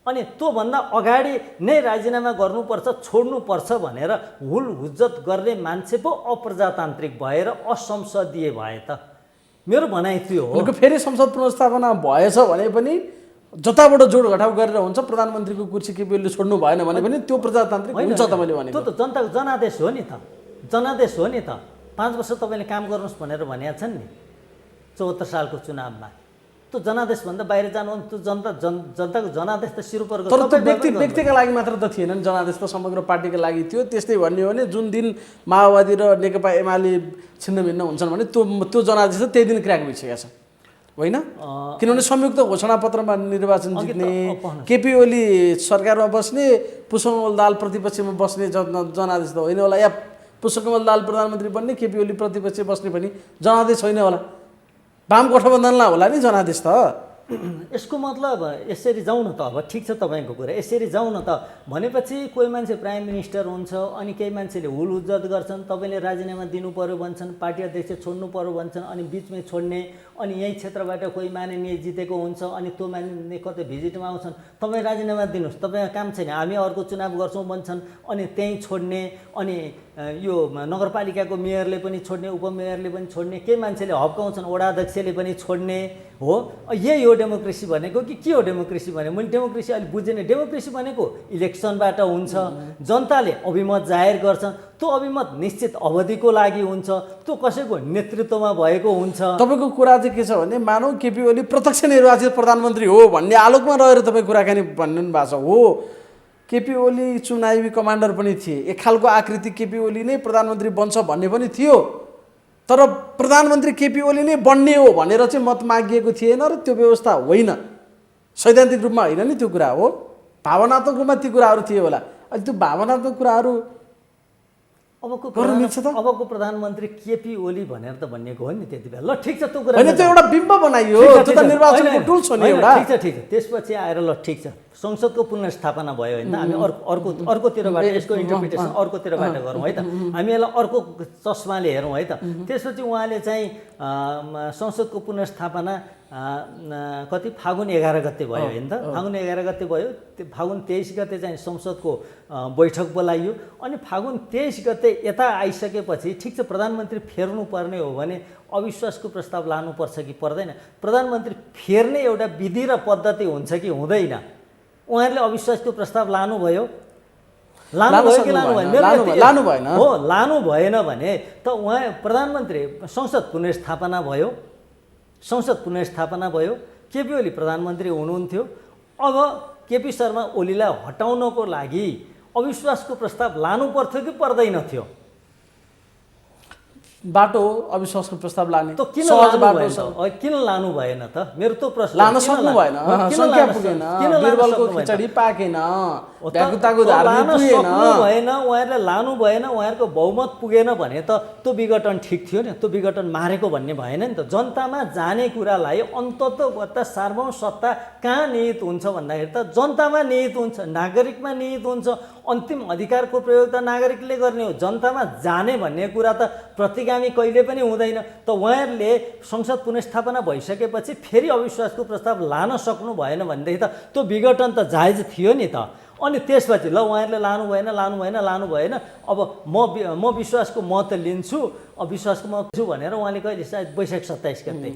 S1: अनि त्योभन्दा अगाडि नै राजीनामा गर्नुपर्छ, छोड्नुपर्छ भनेर हुल हुज्जत गर्ने मान्छे पो अप्रजातान्त्रिक भएर असंसदीय भए त। मेरो भनाइ त्यो हो।
S2: फेरि संसद पुनर्स्थापना भएछ भने पनि जताबाट जोड घटाउ गरेर हुन्छ। प्रधानमन्त्रीको कुर्सी केपी ओलीले छोड्नु भएन भने पनि त्यो प्रजातान्त्रिक हुन्छ तपाईँले भनेको?
S1: त्यो त जनताको जनादेश हो नि त। जनादेश हो नि त। 5 वर्ष तपाईँले काम गर्नुहोस् भनेर भनेका छन् नि 74 सालको चुनावमा। त्यो जनादेशभन्दा बाहिर जानु भने त्यो जनताको जनादेश त सिरुपर
S2: तर त्यो व्यक्तिका लागि मात्र त थिएन नि, जनादेश त समग्र पार्टीका लागि थियो। त्यस्तै भन्ने हो भने जुन दिन माओवादी र नेकपा एमाले छिन्नभिन्न हुन्छन् भने त्यो जनादेश त त्यही दिन क्र्याक भइसकेको छ होइन? किनभने संयुक्त घोषणापत्रमा निर्वाचन जित्ने, केपी ओली सरकारमा बस्ने, पुष्पकमल दाहाल प्रतिपक्षमा बस्ने जनादेश त होइन होला। या पुष्पकमल दाहाल प्रधानमन्त्री बन्ने, केपी ओली प्रतिपक्ष बस्ने पनि जनादेश होइन होला। वाम गठबन्धनलाई होला नि जनादेश त।
S1: यसको मतलब यसरी जाउँ न त। अब ठिक छ तपाईँको कुरा, यसरी जाउँ न त भनेपछि कोही मान्छे प्राइम मिनिस्टर हुन्छ, अनि केही मान्छेले हुल हुज्जत गर्छन्, तपाईँले राजीनामा दिनु पर्यो भन्छन्, पार्टी अध्यक्ष छोड्नु पर्यो भन्छन्, अनि बिचमै छोड्ने, अनि यही क्षेत्रबाट कोही माननीय जितेको हुन्छ, अनि त्यो माननीय कतै भिजिटमा आउँछन्, तपाईँ राजीनामा दिनुहोस्, तपाईँको काम छैन, हामी अर्को चुनाव गर्छौँ भन्छन्, अनि त्यहीँ छोड्ने, अनि यो नगरपालिकाको मेयरले पनि छोड्ने, उपमेयरले पनि छोड्ने, केही मान्छेले हप्काउँछन्, वडा अध्यक्षले पनि छोड्ने हो। यही हो डेमोक्रेसी भनेको कि के हो डेमोक्रेसी भनेको? मैले डेमोक्रेसी अहिले बुझेन। डेमोक्रेसी भनेको इलेक्सनबाट हुन्छ, जनताले अभिमत जाहेर गर्छन्, त्यो अभिमत निश्चित अवधिको लागि हुन्छ, त्यो कसैको नेतृत्वमा भएको हुन्छ।
S2: तपाईँको कुरा चाहिँ के छ भने मानव केपी ओली प्रत्यक्ष निर्वाचित प्रधानमन्त्री हो भन्ने आलोकमा रहेर तपाईँ कुराकानी भन्नु भएको छ। हो, केपी ओली चुनावी कमान्डर पनि थिए, एक खालको आकृति केपी ओली नै प्रधानमन्त्री बन्छ भन्ने पनि थियो। तर प्रधानमन्त्री केपी ओली नै बन्ने हो भनेर चाहिँ मत मागिएको थिएन र त्यो व्यवस्था होइन, सैद्धान्तिक रूपमा होइन नि त्यो कुरा हो। भावनात्मक रूपमा ती कुराहरू थिए होला। अहिले त्यो भावनात्मक कुराहरू
S1: अबको प्रधानमन्त्री केपी ओली भनेर त भनिएको हो नि त्यति बेला। ल ठिक छ, त्यो कुरा
S2: होइन, त्यो एउटा बिम्ब बनाइयो, त्यो त निर्वाचनको टुल्स हो नि एउटा।
S1: ठिक छ। त्यसपछि आएर ल ठिक छ, संसदको पुनर्स्थापना भयो होइन, हामी अर्कोतिरबाट यसको इन्टरप्रिटेसन अर्कोतिरबाट गरौँ है त, हामी यसलाई अर्को चस्माले हेरौँ है त। त्यसपछि उहाँले चाहिँ संसदको पुनर्स्थापना कति फागुन 11 गते भयो होइन त? फागुन 11 गते भयो। त्यो फागुन 23 गते चाहिँ संसदको बैठक बोलाइयो, अनि फागुन 23 गते यता आइसकेपछि ठिक छ, प्रधानमन्त्री फेर्नु पर्ने हो भने अविश्वासको प्रस्ताव लानुपर्छ कि पर्दैन? प्रधानमन्त्री फेर्ने एउटा विधि र पद्धति हुन्छ कि हुँदैन? उहाँहरूले अविश्वासको प्रस्ताव लानुभयो कि लानु भएन? हो, लानु भएन भने त उहाँ प्रधानमन्त्री संसद पुनर्स्थापना भयो, केपी ओली प्रधानमन्त्री हुनुहुन्थ्यो। अब केपी शर्मा ओलीलाई हटाउनको लागि अविश्वासको प्रस्ताव लानु पर्थ्यो कि पर्दैन थियो?
S2: बाटो अविश्वासको प्रस्ताव लाने
S1: त किन
S2: सहज
S1: लानु
S2: बाटो
S1: भएन त? किन लानु भएन त? मेरो त प्रश्न
S2: लान
S1: किन
S2: सक्नु भएन,
S1: किन
S2: संख्या
S1: लान
S2: पुगेन,
S1: किन लान
S2: बिरबलको
S1: सक्नु भएन?
S2: खिचडी पाकेन,
S1: हो त,
S2: भ्याकुताको
S1: त
S2: धारले
S1: लान
S2: पुगेन।
S1: सक्नु भएन, उहाँहरूले लानु भएन, उहाँहरूको बहुमत पुगेन भने त त्यो विघटन ठिक थियो नि, त्यो विघटन मारेको भन्ने भएन नि त। जनतामा जाने कुरालाई अन्ततः सार्वभौम सत्ता कहाँ निहित हुन्छ भन्दाखेरि त जनतामा निहित हुन्छ, नागरिकमा निहित हुन्छ। अन्तिम अधिकारको प्रयोग त नागरिकले गर्ने हो, जनतामा जाने भन्ने कुरा त प्रतिगामी कहिले पनि हुँदैन। त उहाँहरूले संसद पुनर्स्थापना भइसकेपछि फेरि अविश्वासको प्रस्ताव लान सक्नु भएन भनेदेखि त त्यो विघटन त जायज थियो नि त। अनि त्यसपछि ल उहाँहरूले लानु भएन, अब म विश्वासको मत लिन्छु, विश्वासको मत छु भनेर उहाँले कहिले सायद वैशाख 27 गते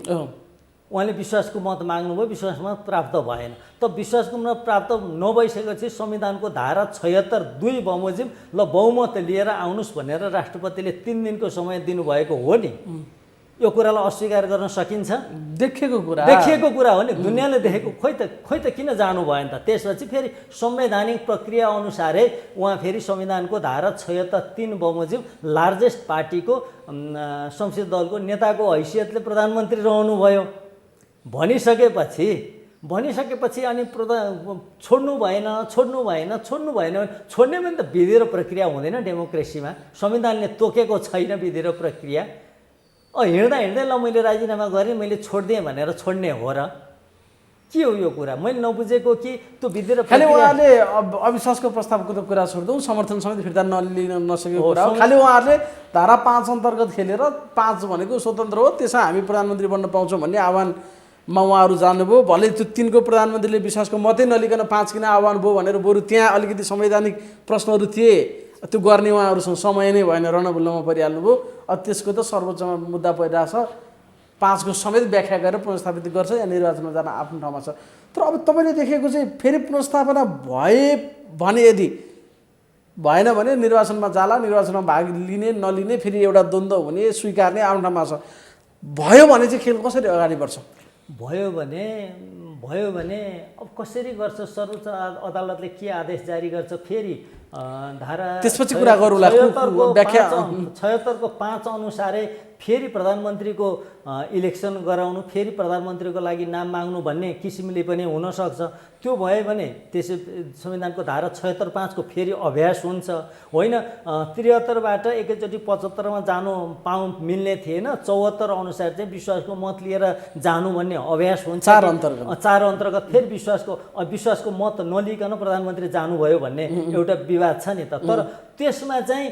S1: उहाँले विश्वासको मत माग्नुभयो, विश्वासको मत प्राप्त भएन। त विश्वासको मत प्राप्त नभइसकेपछि संविधानको धारा 76(2) बमोजिम ल बहुमत लिएर आउनुहोस् भनेर राष्ट्रपतिले 3 दिनको समय दिनुभएको हो नि। यो कुरालाई अस्वीकार गर्न सकिन्छ?
S2: देखिएको
S1: कुरा हो नि, दुनियाँले देखेको। खोइ त किन जानु भएन त? त्यसपछि फेरि संवैधानिक प्रक्रिया अनुसारै उहाँ फेरि संविधानको धारा 76(3) बमोजिम लार्जेस्ट पार्टीको संसदीय दलको नेताको हैसियतले प्रधानमन्त्री रहनुभयो। भनिसकेपछि अनि छोड्नु भएन छोड्ने पनि त विधि र प्रक्रिया हुँदैन डेमोक्रेसीमा। संविधानले तोकेको छैन विधि र प्रक्रिया। हिँड्दा ल मैले राजीनामा गरेँ, मैले छोडिदिएँ भनेर छोड्ने हो र? के हो यो कुरा? मैले नबुझेको कि त्यो विधि र
S2: खालि उहाँले अविश्वासको प्रस्तावको त कुरा छोड्दौँ, समर्थन समेत फिर्ता नलिन नसकेको कुरा हो। खालि उहाँहरूले धारा 5 अन्तर्गत खेलेर 5 भनेको स्वतन्त्र हो, त्यसमा हामी प्रधानमन्त्री बन्न पाउँछौँ भन्ने आह्वानमा उहाँहरू जानुभयो। भले त्यो 3 को प्रधानमन्त्रीले विश्वासको मतै नलिकन 5 किन आह्वान भयो भनेर बरु त्यहाँ अलिकति संवैधानिक प्रश्नहरू थिए, त्यो गर्ने उहाँहरूसँग समय नै भएन, रणभुल्लोमा परिहाल्नुभयो। त्यसको त सर्वोच्चमा मुद्दा परिरहेछ, 5 को समेत व्याख्या गरेर पुनर्स्थापित गर्छ या निर्वाचनमा जान आफ्नो ठाउँमा छ। तर अब तपाईँले देखेको चाहिँ फेरि पुनर्स्थापना भए भने, यदि भएन भने निर्वाचनमा जाला, निर्वाचनमा भाग लिने नलिने फेरि एउटा द्वन्द्व हुने, स्वीकार्ने आफ्नो ठाउँमा छ। भयो भने चाहिँ खेल कसरी अगाडि बढ्छ?
S1: भयो भने अब कसरी गर्छ? सर्वोच्च अदालतले के आदेश जारी गर्छ? फेरि धारा
S2: त्यसपछि कुरा गरौँला।
S1: 76 को 5 अनुसारै फेरि प्रधानमन्त्रीको इलेक्सन गराउनु, फेरि प्रधानमन्त्रीको लागि नाम माग्नु भन्ने किसिमले पनि हुनसक्छ। त्यो भयो भने त्यसै संविधानको धारा 76(5) को फेरि अभ्यास हुन्छ। होइन 73बाट एकैचोटि 75मा जानु मिल्ने थिएन, 74 अनुसार चाहिँ विश्वासको मत लिएर जानु भन्ने अभ्यास हुन्छ। 4 अन्तर्गत फेरि विश्वासको मत नलिकन प्रधानमन्त्री जानुभयो भन्ने एउटा विवाद छ नि त। तर त्यसमा चाहिँ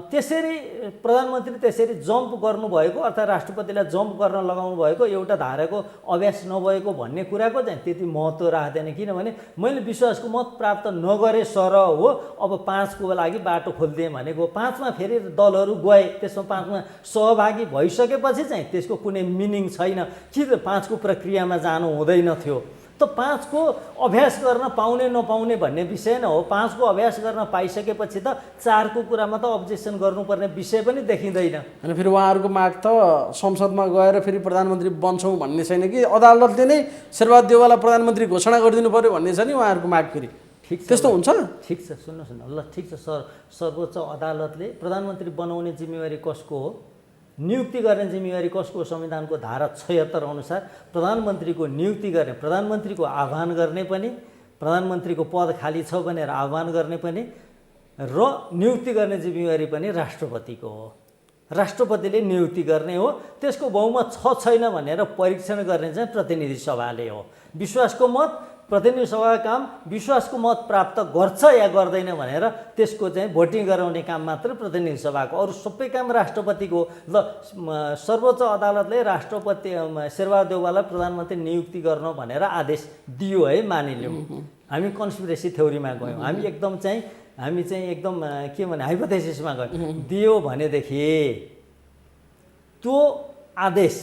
S1: त्यसरी प्रधानमन्त्री त्यसरी जम्प गर्नुभएको अर्थात् राष्ट्रपतिलाई जम्प गर्न लगाउनु भएको एउटा धाराको अभ्यास नभएको भन्ने कुराको चाहिँ त्यति महत्त्व राख्दैन। किनभने मैले विश्वासको मत प्राप्त नगरे सर हो, अब 5 को लागि बाटो खोलिदिएँ भनेको, 5 मा फेरि दलहरू गए, त्यसमा 5 मा सहभागी भइसकेपछि चाहिँ त्यसको कुनै मिनिङ छैन कि 5 को प्रक्रियामा जानु हुँदैन थियो। त 5 को अभ्यास गर्न पाउने नपाउने भन्ने विषय न हो। 5 को अभ्यास गर्न पाइसकेपछि त 4 को कुरामा त अब्जेक्सन गर्नुपर्ने विषय पनि देखिँदैन।
S2: अनि फेरि उहाँहरूको माग त संसदमा गएर फेरि प्रधानमन्त्री बन्छौँ भन्ने छैन कि अदालतले नै शेरबहादुर देउवालाई प्रधानमन्त्री घोषणा गरिदिनु पर्यो भन्ने छ नि उहाँहरूको माग। फेरि
S1: ठिक छ,
S2: त्यस्तो हुन्छ?
S1: ठिक छ, सुन्नु ल, ठिक छ सर। सर्वोच्च अदालतले प्रधानमन्त्री बनाउने जिम्मेवारी कसको हो? नियुक्ति गर्ने जिम्मेवारी कसको? संविधानको धारा 76 अनुसार प्रधानमन्त्रीको नियुक्ति गर्ने, प्रधानमन्त्रीको आह्वान गर्ने पनि, प्रधानमन्त्रीको पद खाली छ भनेर आह्वान गर्ने पनि र नियुक्ति गर्ने जिम्मेवारी पनि राष्ट्रपतिको हो। राष्ट्रपतिले नियुक्ति गर्ने हो। त्यसको बहुमत छ छैन भनेर परीक्षण गर्ने चाहिँ प्रतिनिधि सभाले हो। विश्वासको मत प्रतिनिधि सभाको काम विश्वासको मत प्राप्त गर्छ या गर्दैन भनेर त्यसको चाहिँ भोटिङ गराउने काम मात्र प्रतिनिधि सभाको, अरू सबै काम राष्ट्रपतिको। ल सर्वोच्च अदालतले राष्ट्रपति शेरबहादुर देउवालाई प्रधानमन्त्री नियुक्ति गर्न भनेर आदेश दियो है, मानिलियौँ। हामी कन्स्पिरेसी थ्योरीमा गयौँ, हामी चाहिँ एकदम के भने हाइपोथेसिसमा गयौँ। दियो भनेदेखि त्यो आदेश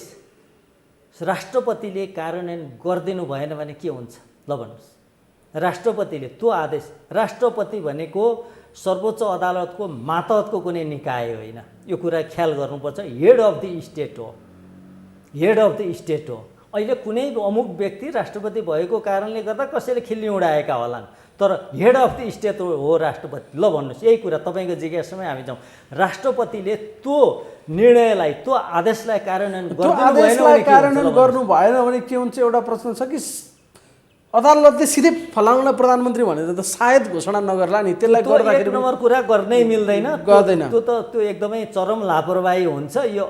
S1: राष्ट्रपतिले कार्यान्वयन गरिदिनु भएन भने के हुन्छ? ल भन्नुहोस्। राष्ट्रपतिले त्यो आदेश, राष्ट्रपति भनेको सर्वोच्च अदालतको मातहतको कुनै निकाय होइन, यो कुरा ख्याल गर्नुपर्छ। हेड अफ द स्टेट हो, हेड अफ द स्टेट हो। अहिले कुनै अमुक व्यक्ति राष्ट्रपति भएको कारणले गर्दा कसैले खिल्ली उडाएका होलान्, तर हेड अफ द स्टेट हो राष्ट्रपति। ल भन्नुहोस्, यही कुरा तपाईँको जिज्ञासामै हामी जाउँ। राष्ट्रपतिले त्यो निर्णयलाई त्यो आदेशलाई कार्यान्वयन
S2: त्यो आदेशलाई कार्यान्वयन गर्नु भएन भने के हुन्छ एउटा प्रश्न छ कि अदालतले सिधै फलाउनलाई प्रधानमन्त्री भनेर त सायद घोषणा नगर्ला नि, त्यसलाई गर्दाखेरि
S1: एक नम्बर कुरा गर्नै मिल्दैन,
S2: गर्दैन।
S1: त्यो एकदमै चरम लापरवाही हुन्छ। यो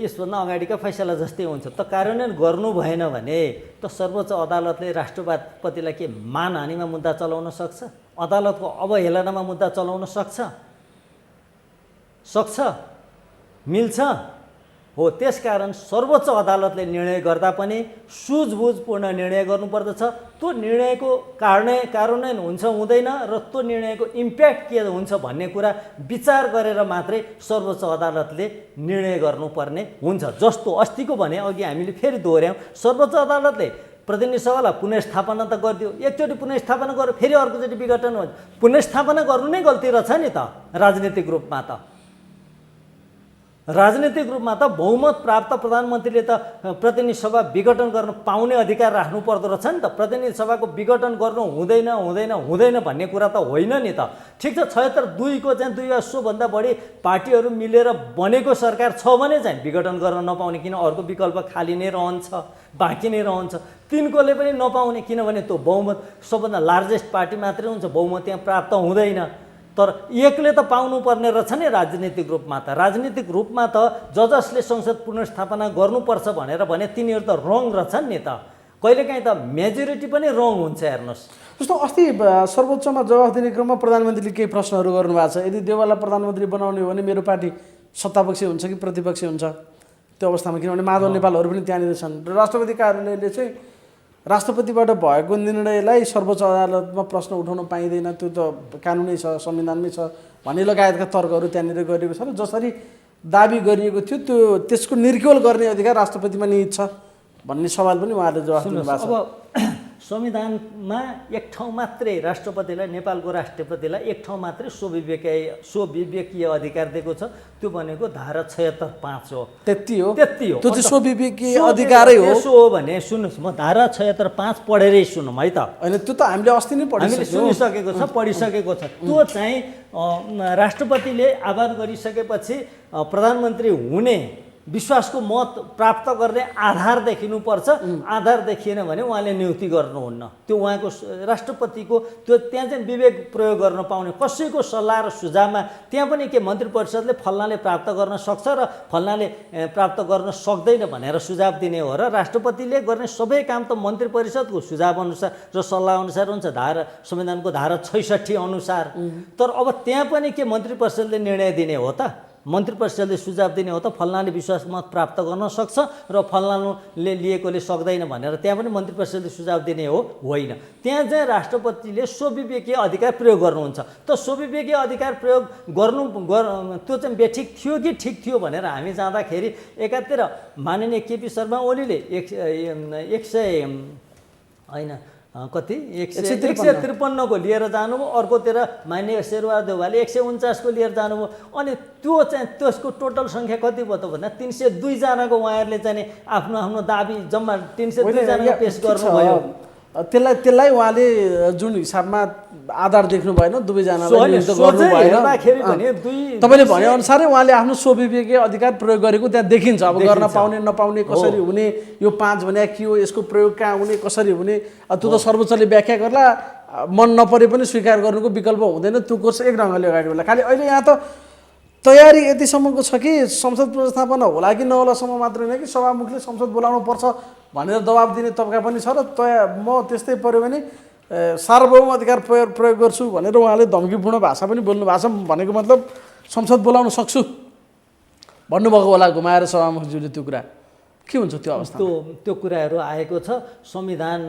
S1: यसभन्दा अगाडिका फैसला जस्तै हुन्छ। त कार्यान्वयन गर्नु भएन भने त सर्वोच्च अदालतले राष्ट्रपतिलाई के मानहानिमा मुद्दा चलाउन सक्छ? अदालतको अवहेलनामा मुद्दा चलाउन सक्छ? मिल्छ? हो, त्यसकारण सर्वोच्च अदालतले निर्णय गर्दा पनि सुझबुझपूर्ण निर्णय गर्नुपर्दछ। त्यो निर्णयको कार्यान्वयन हुन्छ हुँदैन र त्यो निर्णयको इम्प्याक्ट के हुन्छ भन्ने कुरा विचार गरेर मात्रै सर्वोच्च अदालतले निर्णय गर्नुपर्ने हुन्छ। जस्तो अस्तिको भने अघि हामीले फेरि दोहोऱ्यौँ, सर्वोच्च अदालतले प्रतिनिधि सभालाई पुनर्स्थापना त गरिदियो, एकचोटि पुनर्स्थापना गर्यो, फेरि अर्कोचोटि विघटन हुन्छ। पुनर्स्थापना गर्नु नै गल्ती रहेछ नि त। राजनीतिक रूपमा त बहुमत प्राप्त प्रधानमन्त्रीले त प्रतिनिधि सभा विघटन गर्न पाउने अधिकार राख्नु पर्दो रहेछ नि त। प्रतिनिधि सभाको विघटन गर्नु हुँदैन भन्ने कुरा त होइन नि त। ठिक छ, 76 को चाहिँ 2 वा सोभन्दा बढी पार्टीहरू मिलेर बनेको सरकार छ भने चाहिँ विघटन गर्न नपाउने, किन अर्को विकल्प खाली नै रहन्छ, बाँकी नै रहन्छ। 3 कोले पनि नपाउने, किनभने त्यो बहुमत सबभन्दा लार्जेस्ट पार्टी मात्रै हुन्छ, बहुमत त्यहाँ प्राप्त हुँदैन। तर एकले त पाउनुपर्ने रहेछ नि राजनीतिक रूपमा त। राजनीतिक रूपमा त जसले संसद पुनर्स्थापना गर्नुपर्छ भनेर भने तिनीहरू त रङ रहेछन् नि त। कहिलेकाहीँ त मेजोरिटी पनि रङ हुन्छ। हेर्नुहोस्,
S2: जस्तो अस्ति सर्वोच्चमा जवाफ दिने क्रममा प्रधानमन्त्रीले केही प्रश्नहरू गर्नुभएको छ, यदि देवाललाई प्रधानमन्त्री बनाउने हो भने मेरो पार्टी सत्तापक्षी हुन्छ कि प्रतिपक्षी हुन्छ? त्यो अवस्थामा, किनभने माधव नेपालहरू पनि त्यहाँनिर छन्, र राष्ट्रपति कार्यालयले चाहिँ राष्ट्रपतिबाट भएको निर्णयलाई सर्वोच्च अदालतमा प्रश्न उठाउन पाइँदैन, त्यो त कानुनै छ, संविधानमै छ भन्ने लगायतका तर्कहरू त्यहाँनिर गरिएको छ। र जसरी दाबी गरिएको थियो त्यसको निर्क्युल गर्ने अधिकार राष्ट्रपतिमा निहित छ भन्ने सवाल पनि उहाँले जवाफ दिनुभएको छ।
S1: अब संविधानमा एक ठाउँ मात्रै राष्ट्रपतिलाई, नेपालको राष्ट्रपतिलाई एक ठाउँ मात्रै स्वविवेकीय अधिकार दिएको छ, त्यो भनेको धारा 76(5) हो।
S2: त्यति हो।
S1: त्यो
S2: चाहिँ स्वविवेकीय अधिकारै हो।
S1: त्यसो हो भने सुन्नुहोस्, म धारा 76(5) पढेरै सुनौँ है त।
S2: होइन, त्यो त हामीले अस्ति नै
S1: सुनिसकेको छ, पढिसकेको छ। त्यो चाहिँ राष्ट्रपतिले आह्वान गरिसकेपछि प्रधानमन्त्री हुने विश्वासको मत प्राप्त गर्ने आधार देखिनुपर्छ। आधार देखिएन भने उहाँले नियुक्ति गर्नुहुन्न। त्यो उहाँको राष्ट्रपतिको त्यो त्यहाँ चाहिँ विवेक प्रयोग गर्न पाउने, कसैको सल्लाह र सुझावमा त्यहाँ पनि के मन्त्री परिषदले फल्नाले प्राप्त गर्न सक्छ र फल्नाले प्राप्त गर्न सक्दैन भनेर सुझाव दिने हो, र राष्ट्रपतिले गर्ने सबै काम त मन्त्री परिषदको सुझाव अनुसार र सल्लाह अनुसार हुन्छ, संविधानको धारा 66 अनुसार। तर अब त्यहाँ पनि के मन्त्री परिषदले निर्णय दिने हो त? मन्त्री परिषदले सुझाव दिने हो त फल्नाले विश्वास मत प्राप्त गर्न सक्छ र फल्नाले लिएकोले सक्दैन भनेर त्यहाँ पनि मन्त्री परिषदले सुझाव दिने हो? होइन। त्यहाँ चाहिँ राष्ट्रपतिले स्वविवेकीय अधिकार प्रयोग गर्नुहुन्छ। त स्वविवेकीय अधिकार प्रयोग त्यो चाहिँ बेठिक थियो कि ठिक थियो भनेर हामी जाँदाखेरि एकातिर माननीय केपी शर्मा ओलीले 153 को लिएर जानुभयो, अर्कोतिर माननीय शेरबहादुर देउवाले 149 को लिएर जानुभयो। अनि त्यो चाहिँ त्यसको टोटल सङ्ख्या कति भयो त भन्दा 302 जनाको उहाँहरूले चाहिँ आफ्नो दाबी जम्मा 302 जनाको पेश गर्नुभयो।
S2: त्यसलाई उहाँले जुन हिसाबमा आधार देख्नु भएन, दुवैजनालाई नियुक्त गर्नु भएन। तपाईँले भनेअनुसारै उहाँले आफ्नो स्वविवेकीय अधिकार प्रयोग गरेको त्यहाँ देखिन्छ। अब गर्न पाउने नपाउने, कसरी हुने, यो 5 भने के हो, यसको प्रयोग कहाँ हुने, कसरी हुने, त्यो त सर्वोच्चले व्याख्या गर्ला। मन नपरे पनि स्वीकार गर्नुको विकल्प हुँदैन, त्यो कोर्स एक ढङ्गले अगाडि बढ्ला। खालि अहिले यहाँ त तयारी यतिसम्मको छ कि संसद पुनर्स्थापना होला कि नहोलासम्म मात्रै होइन कि सभामुखले संसद बोलाउनु पर्छ भनेर दबाब दिने तबका पनि छ, र म त्यस्तै पऱ्यो भने सार्वभौम अधिकार प्रयोग गर्छु भनेर उहाँले धम्कीपूर्ण भाषा पनि बोल्नु भएको छ। भनेको मतलब संसद बोलाउन सक्छु भन्नुभएको होला घुमाएर सभामुखज्यूले। त्यो कुरा के हुन्छ त्यो अवस्था?
S1: त्यो कुराहरू आएको छ। संविधान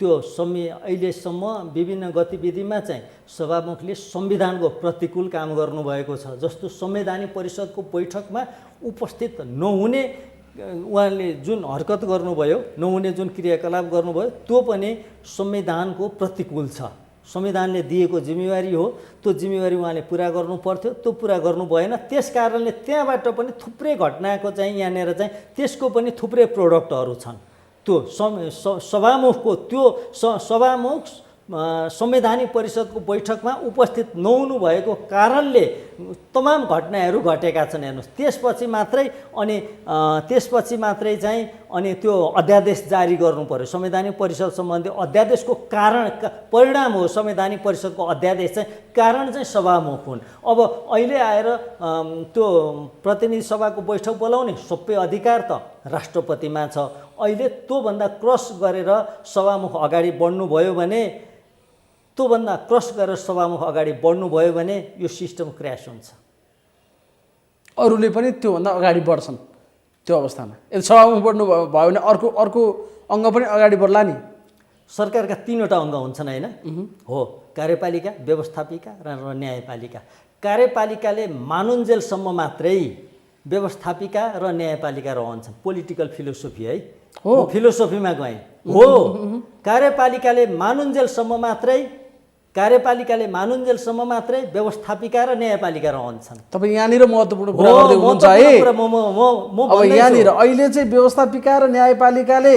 S1: अहिलेसम्म विभिन्न गतिविधिमा चाहिँ सभामुखले संविधानको प्रतिकूल काम गर्नुभएको छ। जस्तो संवैधानिक परिषदको बैठकमा उपस्थित नहुने उहाँले जुन हरकत गर्नुभयो, नहुने जुन क्रियाकलाप गर्नुभयो, त्यो पनि संविधानको प्रतिकूल छ। संविधानले दिएको जिम्मेवारी हो, त्यो जिम्मेवारी उहाँले पुरा गर्नु पर्थ्यो, त्यो पुरा गर्नु भएन। त्यस कारणले त्यहाँबाट पनि थुप्रै घटनाको चाहिँ यहाँनिर चाहिँ त्यसको पनि थुप्रै प्रोडक्टहरू छन्। त्यो सभामुखको त्यो सभामुख संवैधानिक परिषदको बैठकमा उपस्थित नहुनु भएको कारणले तमाम घटनाहरू घटेका छन्। हेर्नुहोस्, त्यसपछि मात्रै चाहिँ अनि त्यो अध्यादेश जारी गर्नु पर्यो। संवैधानिक परिषद सम्बन्धी अध्यादेशको परिणाम हो संवैधानिक परिषदको अध्यादेश चाहिँ, कारण चाहिँ सभामुख हुन्। अब अहिले आएर त्यो प्रतिनिधि सभाको बैठक बोलाउने सबै अधिकार त राष्ट्रपतिमा छ। अहिले त्योभन्दा क्रस गरेर सभामुख अगाडि बढ्नुभयो भने यो सिस्टम क्र्यास हुन्छ।
S2: अरूले पनि त्योभन्दा अगाडि बढ्छन्। त्यो अवस्थामा यदि सभामुख बढ्नु भयो भने अर्को अङ्ग पनि अगाडि बढ्ला नि।
S1: सरकारका 3वटा अङ्ग हुन्छन् होइन? हो, कार्यपालिका, व्यवस्थापिका र न्यायपालिका। कार्यपालिकाले मानुन्जेलसम्म मात्रै व्यवस्थापिका र न्यायपालिका रहन्छन्। पोलिटिकल फिलोसोफी है, हो, फिलोसोफीमा गएँ। हो, कार्यपालिकाले मानुन्जेलसम्म मात्रै व्यवस्थापिका र न्यायपालिका रहन्छन्।
S2: तपाईँ यहाँनिर महत्त्वपूर्ण कुरा गर्दै हुनुहुन्छ है। अब यहाँनिर अहिले चाहिँ व्यवस्थापिका र न्यायपालिकाले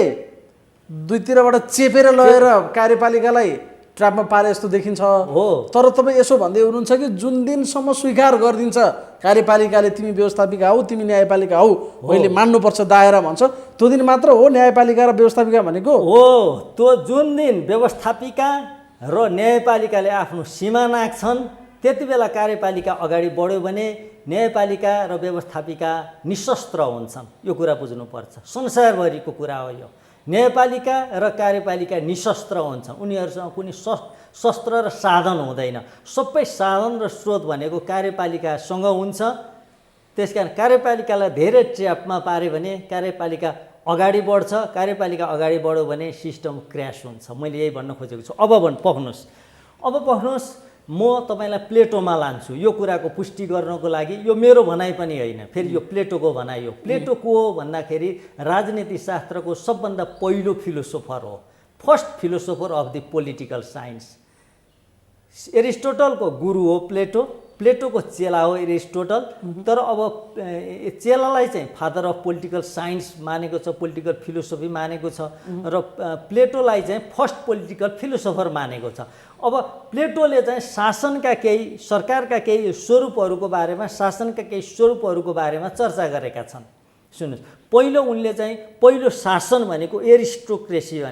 S2: दुईतिरबाट चेपेर लगेर कार्यपालिकालाई ट्र्यापमा पारे जस्तो देखिन्छ।
S1: हो,
S2: तर तपाईँ यसो भन्दै हुनुहुन्छ कि जुन दिनसम्म स्वीकार गरिदिन्छ कार्यपालिकाले तिमी व्यवस्थापिका हौ, तिमी न्यायपालिका हौ, मैले मान्नुपर्छ दायरा भन्छ, त्यो दिन मात्र हो न्यायपालिका र व्यवस्थापिका भनेको।
S1: हो, त्यो जुन दिन व्यवस्थापिका र न्यायपालिकाले आफ्नो सीमा नाग्छन् त्यति बेला कार्यपालिका अगाडि बढ्यो भने न्यायपालिका र व्यवस्थापिका निशस्त्र हुन्छन्। यो कुरा बुझ्नुपर्छ, संसारभरिको कुरा हो यो। न्यायपालिका र कार्यपालिका निशस्त्र हुन्छन्, उनीहरूसँग कुनै शस्त्र र साधन हुँदैन। सबै साधन र स्रोत भनेको कार्यपालिकासँग हुन्छ। त्यसकारण कार्यपालिकालाई धेरै ट्र्यापमा पार्यो भने कार्यपालिका अगाडि बढ्छ। कार्यपालिका अगाडि बढ्यो भने सिस्टम क्र्यास हुन्छ। मैले यही भन्न खोजेको छु। अब पढ्नुहोस्, म तपाईँलाई प्लेटोमा लान्छु यो कुराको पुष्टि गर्नको लागि। यो मेरो भनाइ पनि होइन, फेरि यो प्लेटोको भनाइ हो। प्लेटो को हो भन्दाखेरि राजनीतिशास्त्रको सबभन्दा पहिलो फिलोसोफर हो, first philosopher of the political science. एरिस्टोटलको गुरु हो प्लेटोको चेला हो एरिस्टोटल। तर अब चेलालाई चाहिँ फादर अफ पोलिटिकल साइन्स मानेको छ, पोलिटिकल फिलोसोफी मानेको छ, र प्लेटोलाई चाहिँ फर्स्ट पोलिटिकल फिलोसोफर मानेको छ। अब प्लेटोले चाहिँ सरकारका केही स्वरूपहरूको बारेमा चर्चा गरेका छन्। सुन्नुहोस्, उनले चाहिँ पहिलो शासन भनेको एरिस्टोक्रेसी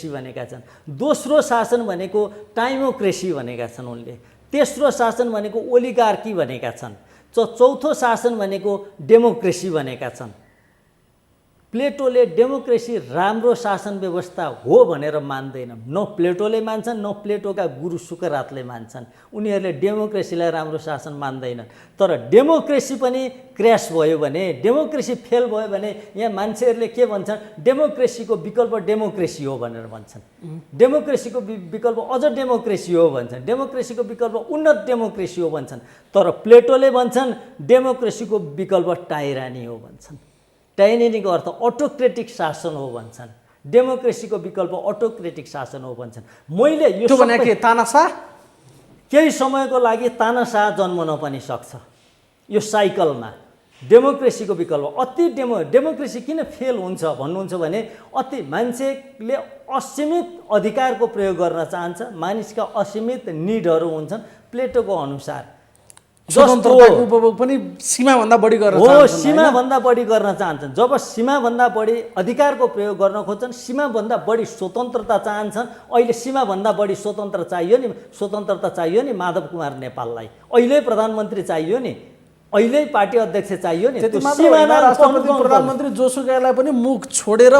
S1: भनेका छन्। दोस्रो शासन भनेको टाइमोक्रेसी भनेका छन् उनले। तेस्रो शासन भनेको ओलिगार्की भनेका छन्। चौथो शासन भनेको डेमोक्रेसी भनेका छन्। प्लेटोले डेमोक्रेसी राम्रो शासन व्यवस्था हो भनेर मान्दैनन्। न प्लेटोले मान्छन्, न प्लेटोका गुरु सुकरातले मान्छन्। उनीहरूले डेमोक्रेसीलाई राम्रो शासन मान्दैनन्। तर डेमोक्रेसी पनि क्र्यास भयो भने, डेमोक्रेसी फेल भयो भने यहाँ मान्छेहरूले के भन्छन्? डेमोक्रेसीको विकल्प डेमोक्रेसी हो भनेर भन्छन्। डेमोक्रेसीको विकल्प अझ डेमोक्रेसी हो भन्छन्। डेमोक्रेसीको विकल्प उन्नत डेमोक्रेसी हो भन्छन्। तर प्लेटोले भन्छन् डेमोक्रेसीको विकल्प टाइरानी हो भन्छन्। टाइरानीको अर्थ अटोक्रेटिक शासन हो भन्छन्। डेमोक्रेसीको विकल्प अटोक्रेटिक शासन हो भन्छन्। मैले यो
S2: भनेको तानाशाह
S1: केही समयको लागि तानाशाह जन्मन पनि सक्छ यो साइकलमा। डेमोक्रेसीको विकल्प डेमोक्रेसी किन फेल हुन्छ भन्नुहुन्छ भने मान्छेले असीमित अधिकारको प्रयोग गर्न चाहन्छ। मानिसका असीमित निडहरू हुन्छन् प्लेटोको अनुसार।
S2: स्वतन्त्रताको उपभोग पनि सीमाभन्दा बढी गर्न चाहन्छन्।
S1: सीमाभन्दा बढी गर्न चाहन्छन्। जब सीमाभन्दा बढी अधिकारको प्रयोग गर्न खोज्छन्, सीमाभन्दा बढी स्वतन्त्रता चाहन्छन्। अहिले सीमाभन्दा बढी स्वतन्त्रता चाहियो नि माधव कुमार नेपाललाई। अहिले प्रधानमन्त्री चाहियो नि, अहिले पार्टी अध्यक्ष चाहियो नि।
S2: राष्ट्रपति प्रधानमन्त्री जोसुकैलाई पनि मुख छोडेर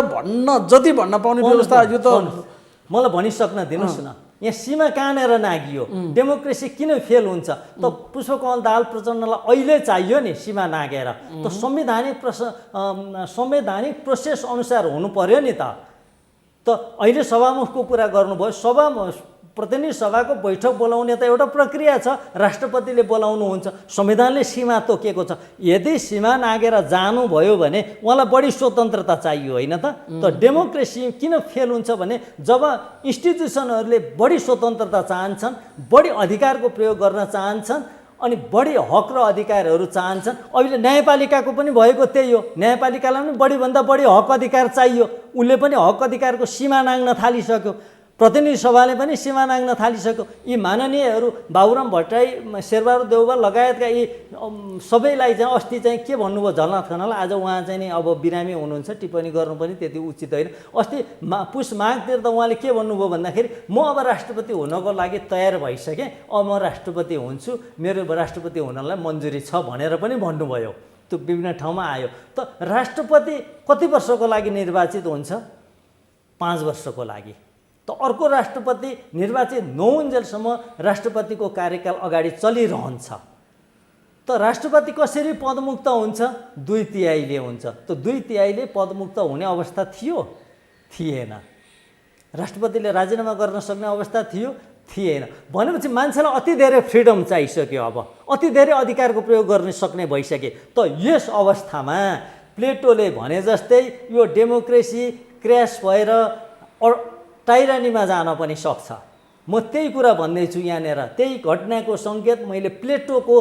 S2: जति भन्न पाउने व्यवस्था यो त
S1: मलाई भनिसक्न दिनुहोस् न। यहाँ सीमा कहाँनिर नागियो? डेमोक्रेसी किन फेल हुन्छ? त पुष्पकमल दाहाल प्रचण्डलाई अहिले चाहियो नि सीमा नागेर। त संवैधानिक प्रोसेस अनुसार हुनु पर्यो नि त। अहिले सभामुखको कुरा गर्नुभयो। प्रतिनिधि सभाको बैठक बोलाउने त एउटा प्रक्रिया छ, राष्ट्रपतिले बोलाउनुहुन्छ। संविधानले सीमा तोकेको छ। यदि सीमा नागेर जानुभयो भने उहाँलाई बढी स्वतन्त्रता चाहियो होइन त? डेमोक्रेसी किन फेल हुन्छ भने जब इन्स्टिट्युसनहरूले बढी स्वतन्त्रता चाहन्छन्, बढी अधिकारको प्रयोग गर्न चाहन्छन्, अनि बढी हक र अधिकारहरू चाहन्छन्। अहिले न्यायपालिकाको पनि भएको त्यही हो। न्यायपालिकालाई पनि बढीभन्दा बढी हक अधिकार चाहियो। उसले पनि हक अधिकारको सीमा नाग्न थालिसक्यो। प्रतिनिधि सभाले पनि सीमा नाग्न थालिसक्यो। यी माननीयहरू बाबुराम भट्टराई, शेरबहादुर देउवा लगायतका यी सबैलाई चाहिँ अस्ति चाहिँ के भन्नुभयो झलनाथ खनाल, आज उहाँ चाहिँ नि अब बिरामी हुनुहुन्छ, टिप्पणी गर्नु पनि त्यति उचित होइन। अस्ति पुस माघतिर त उहाँले के भन्नुभयो भन्दाखेरि म अब राष्ट्रपति हुनको लागि तयार भइसकेँ, अब म राष्ट्रपति हुन्छु, मेरो राष्ट्रपति हुनलाई मन्जुरी छ भनेर पनि भन्नुभयो। त्यो विभिन्न ठाउँमा आयो। त राष्ट्रपति कति वर्षको लागि निर्वाचित हुन्छ? 5 वर्षको लागि। त अर्को राष्ट्रपति निर्वाचित नहुन्जेलसम्म राष्ट्रपतिको कार्यकाल अगाडि चलिरहन्छ। त राष्ट्रपति कसरी पदमुक्त हुन्छ? 2/3 हुन्छ। त 2/3 पदमुक्त हुने अवस्था थियो? थिएन। राष्ट्रपतिले राजीनामा गर्न सक्ने अवस्था थियो? थिएन। भनेपछि मान्छेलाई अति धेरै फ्रिडम चाहिसक्यो, अब अति धेरै अधिकारको प्रयोग गर्न सक्ने भइसके। त यस अवस्थामा प्लेटोले भने जस्तै यो डेमोक्रेसी क्र्यास भएर टाइरानीमा जान पनि सक्छ। म त्यही कुरा भन्दैछु यहाँनिर। त्यही घटनाको सङ्केत मैले प्लेटोको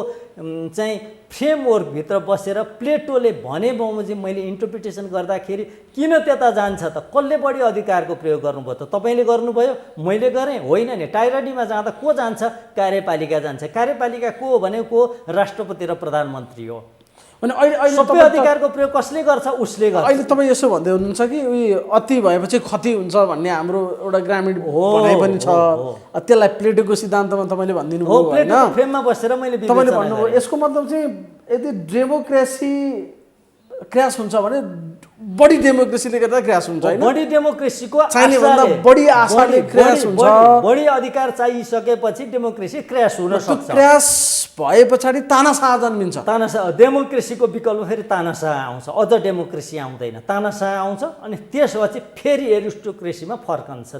S1: चाहिँ फ्रेमवर्कभित्र बसेर प्लेटोले भने बमोजिम मैले इन्टरप्रिटेसन गर्दाखेरि किन त्यता जान्छ त? कसले बढी अधिकारको प्रयोग गर्नुभयो त? तपाईँले गर्नुभयो, मैले गरेँ? होइन नि। टाइरानीमा जाँदा को जान्छ? कार्यपालिका जान्छ। कार्यपालिका को हो भने को? राष्ट्रपति र प्रधानमन्त्री हो।
S2: अनि अहिले
S1: सबै अधिकारको प्रयोग कसले गर्छ? उसले गर्छ।
S2: अहिले तपाईँ यसो भन्दै हुनुहुन्छ कि उयो अति भएपछि क्षति हुन्छ भन्ने हाम्रो एउटा ग्रामीण भनाइ पनि छ। त्यसलाई प्लेटोको सिद्धान्तमा तपाईँले भनिदिनु भयो होइन?
S1: प्लेटोको फ्रेममा बसेर मैले
S2: तपाईँले भन्नुभयो। यसको मतलब चाहिँ यदि डेमोक्रेसी क्र्यास हुन्छ भने बढी डेमोक्रेसीले गर्दा क्र्यास हुन्छ हैन?
S1: बढी डेमोक्रेसीको
S2: चाहिने भन्दा बढी आशाले क्र्यास हुन्छ।
S1: बढी अधिकार चाहिसकेपछि डेमोक्रेसी क्र्यास हुन सक्छ।
S2: क्र्यास भए पछाडि तानाशाह जन्मिन्छ।
S1: तानाशाह, डेमोक्रेसीको विकल्प फेरि तानाशाह आउँछ। अझ डेमोक्रेसी आउँदैन, तानाशाह आउँछ। अनि त्यसपछि फेरि एरिस्टोक्रेसीमा फर्कन्छ।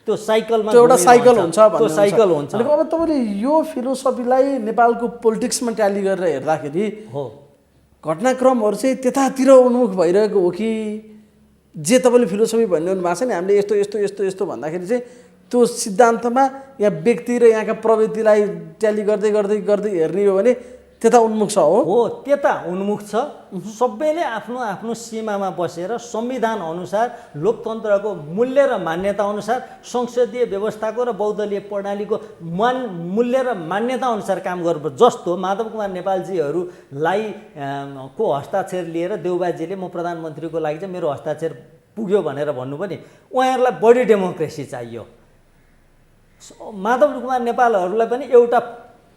S1: त्यो साइकलमा
S2: एउटा साइकल हुन्छ।
S1: त्यो साइकल हुन्छ।
S2: अब तपाईँले यो फिलोसफीलाई नेपालको पोलिटिक्समा ट्याली गरेर हेर्दाखेरि
S1: हो
S2: घटनाक्रमहरू चाहिँ त्यतातिर उन्मुख भइरहेको हो कि जे तपाईँले फिलोसफी भनिरहनु भएको छ नि, हामीले यस्तो यस्तो यस्तो यस्तो भन्दाखेरि चाहिँ त्यो सिद्धान्तमा यहाँ व्यक्ति र यहाँका प्रवृत्तिलाई ट्याली गर्दै गर्दै गर्दै हेर्ने हो भने त्यता उन्मुख छ। हो
S1: त्यता उन्मुख छ। सबैले आफ्नो आफ्नो सीमामा बसेर संविधान अनुसार, लोकतन्त्रको मूल्य र मान्यता अनुसार, संसदीय व्यवस्थाको र बहुदलीय प्रणालीको मूल्य र मान्यता अनुसार काम गर्नुपर्छ। जस्तो माधव कुमार नेपालजीहरूलाई को हस्ताक्षर लिएर देउबाजीले म प्रधानमन्त्रीको लागि चाहिँ मेरो हस्ताक्षर पुग्यो भनेर भन्नु पनि उहाँहरूलाई बढी डेमोक्रेसी चाहियो। माधव कुमार नेपालहरूलाई पनि एउटा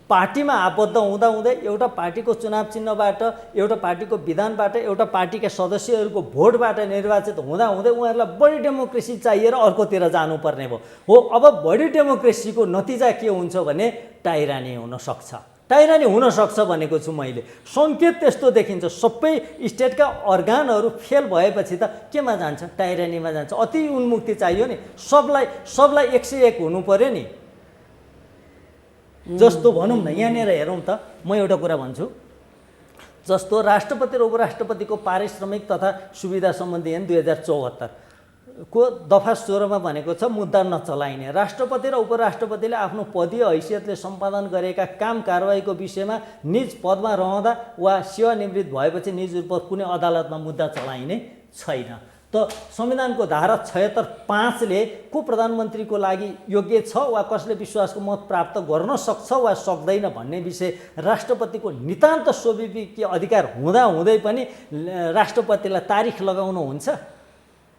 S1: पार्टीमा आबद्ध हुँदाहुँदै, एउटा पार्टीको चुनाव चिन्हबाट, एउटा पार्टीको विधानबाट, एउटा पार्टीका सदस्यहरूको भोटबाट निर्वाचित हुँदाहुँदै उहाँहरूलाई बढी डेमोक्रेसी चाहिएर अर्कोतिर जानुपर्ने भयो। हो अब बढी डेमोक्रेसीको नतिजा के हुन्छ भने टाइरानी हुनसक्छ। टाइरानी हुनसक्छ भनेको छु मैले। सङ्केत त्यस्तो देखिन्छ। सबै स्टेटका अर्गानहरू फेल भएपछि त केमा जान्छ? टाइरानीमा जान्छ। अति उन्मुक्ति चाहियो नि। सबलाई 101 हुनु पर्यो नि। जस्तो भनौँ न, यहाँनिर हेरौँ त, म एउटा कुरा भन्छु। जस्तो राष्ट्रपति र उपराष्ट्रपतिको पारिश्रमिक तथा सुविधा सम्बन्धी ऐन 2074 को दफा 16 मा भनेको छ मुद्दा नचलाइने। राष्ट्रपति र उपराष्ट्रपतिले आफ्नो पदीय हैसियतले सम्पादन गरेका काम कारबाहीको विषयमा निज पदमा रहँदा वा सेवानिवृत्त भएपछि निज रूपमा कुनै अदालतमा मुद्दा चलाइने छैन। त संविधानको धारा 76(5) को प्रधानमन्त्रीको लागि योग्य छ वा कसले विश्वासको मत प्राप्त गर्न सक्छ वा सक्दैन भन्ने विषय राष्ट्रपतिको नितान्त स्वाभाविक अधिकार हुँदै पनि राष्ट्रपतिलाई तारिख लगाउनु हुन्छ।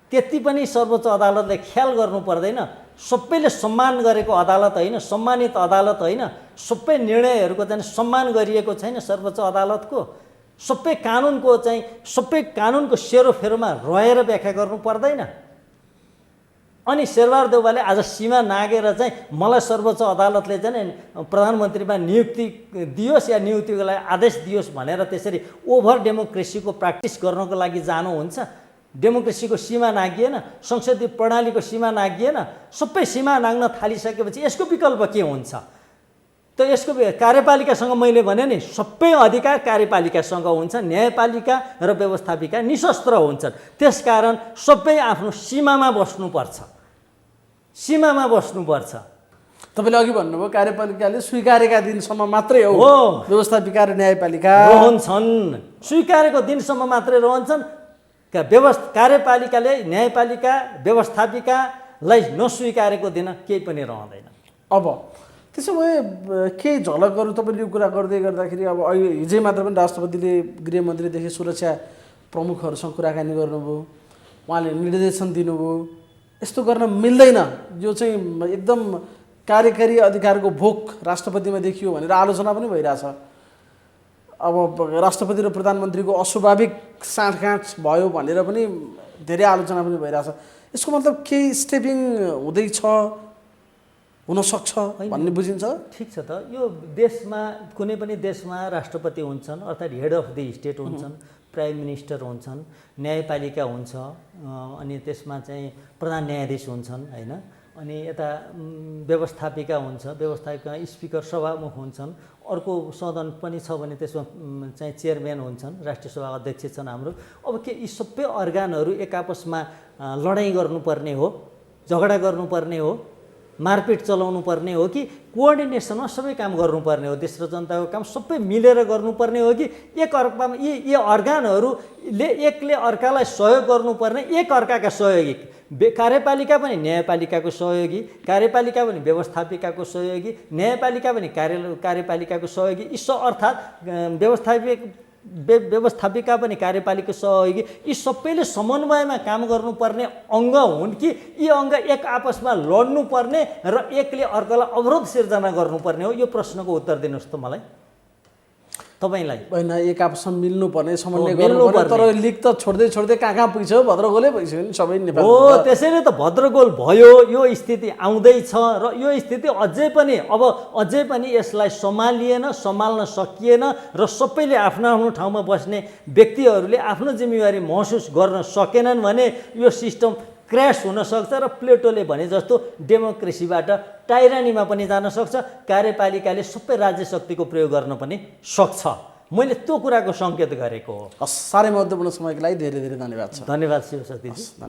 S1: त्यति पनि सर्वोच्च अदालतले ख्याल गर्नु पर्दैन? सबैले सम्मान गरेको अदालत होइन, सम्मानित अदालत होइन, सबै निर्णयहरूको चाहिँ सम्मान गरिएको छैन सर्वोच्च अदालतको। सबै कानुनको सेरोफेरोमा रहेर व्याख्या गर्नु पर्दैन? अनि शेरबहादुर देउवाले आज सीमा नागेर चाहिँ मलाई सर्वोच्च अदालतले चाहिँ प्रधानमन्त्रीमा नियुक्ति दियोस् या नियुक्तिको लागि आदेश दियोस् भनेर त्यसरी ओभर डेमोक्रेसीको प्र्याक्टिस गर्नको लागि जानुहुन्छ? डेमोक्रेसीको सीमा नागिएन, संसदीय प्रणालीको सीमा नागिएन। सबै सीमा नाग्न थालिसकेपछि यसको विकल्प के हुन्छ त? यसको कार्यपालिकासँग मैले भने नि सबै अधिकार कार्यपालिकासँग हुन्छ। न्यायपालिका र व्यवस्थापिका निशस्त्र हुन्छन्। त्यसकारण सबै आफ्नो सीमामा बस्नुपर्छ। सीमामा बस्नुपर्छ।
S2: तपाईँले अघि भन्नुभयो कार्यपालिकाले स्वीकारेका दिनसम्म मात्रै हो व्यवस्थापिका र न्यायपालिका
S1: रहन्छन्। स्वीकारेको दिनसम्म मात्रै रहन्छन्। कार्यपालिकाले, न्यायपालिका, व्यवस्थापिका लाई नस्वीकारेको दिन केही पनि रहँदैन।
S2: अब त्यसो भए केही झलकहरू तपाईँले यो कुरा गर्दै गर्दाखेरि अब अहिले हिजै मात्र पनि राष्ट्रपतिले गृहमन्त्रीदेखि सुरक्षा प्रमुखहरूसँग कुराकानी गर्नुभयो, उहाँले निर्देशन दिनुभयो, यस्तो गर्न मिल्दैन, यो चाहिँ एकदम कार्यकारी अधिकारको भोक राष्ट्रपतिमा देखियो भनेर आलोचना पनि भइरहेछ। अब राष्ट्रपति र प्रधानमन्त्रीको अस्वाभाविक साँठगाँठ भयो भनेर पनि धेरै आलोचना पनि भइरहेछ। यसको मतलब केही स्टेपिङ हुँदैछ, हुनसक्छ भन्ने बुझिन्छ।
S1: ठिक छ त, यो देशमा कुनै पनि देशमा राष्ट्रपति हुन्छन् अर्थात् हेड अफ द स्टेट हुन्छन्, प्राइम मिनिस्टर हुन्छन्, न्यायपालिका हुन्छ, अनि त्यसमा चाहिँ प्रधान न्यायाधीश हुन्छन् होइन, अनि यता व्यवस्थापिका हुन्छ, व्यवस्थापिका स्पिकर सभामुख हुन्छन्, अर्को सदन पनि छ भने त्यसमा चाहिँ चेयरम्यान हुन्छन्, राष्ट्रिय सभा अध्यक्ष छन् हाम्रो। अब के यी सबै अर्गानहरू एक आपसमा लडाइँ गर्नुपर्ने हो, झगडा गर्नुपर्ने हो, मारपिट चलाउनु पर्ने हो कि कोअर्डिनेसनमा सबै काम गर्नुपर्ने हो, देश र जनताको काम सबै मिलेर गर्नुपर्ने हो कि एक अर्कामा यी अर्गानहरूले एकले अर्कालाई सहयोग गर्नुपर्ने, एक अर्काका सहयोगी, कार्यपालिका पनि न्यायपालिकाको सहयोगी, कार्यपालिका पनि व्यवस्थापिकाको सहयोगी, न्यायपालिका पनि कार्यपालिकाको सहयोगी, अर्थात् व्यवस्थापिका पनि कार्यपालिका सहयोगी, यी सबैले समन्वयमा काम गर्नुपर्ने अङ्ग हुन् कि यी अङ्ग एक आपसमा लड्नुपर्ने र एकले अर्कालाई अवरोध सिर्जना गर्नुपर्ने हो? यो प्रश्नको उत्तर दिनुहोस् त मलाई, तपाईँलाई।
S2: होइन, एक आपसमा मिल्नुपर्ने, समन्वय गर्नुपर्ने, तर लिग त छोड्दै छोड्दै कहाँ पुग्छ, भद्रगोलै भइसक्यो नि सबै नेपाल।
S1: हो, त्यसैले त भद्रगोल भयो, यो स्थिति आउँदैछ र यो स्थिति अझै पनि यसलाई सम्हाल्न सकिएन र सबैले आफ्नो आफ्नो ठाउँमा बस्ने व्यक्तिहरूले आफ्नो जिम्मेवारी महसुस गर्न सकेनन् भने यो सिस्टम क्र्यास हुनसक्छ र प्लेटोले भने जस्तो डेमोक्रेसीबाट टाइरानीमा पनि जान सक्छ, कार्यपालिकाले सबै राज्य शक्तिको प्रयोग गर्न पनि सक्छ। मैले त्यो कुराको सङ्केत गरेको हो।
S2: साह्रै महत्त्वपूर्ण समयको लागि धेरै धेरै धन्यवाद छ।
S1: धन्यवाद शिवशक्तिजी।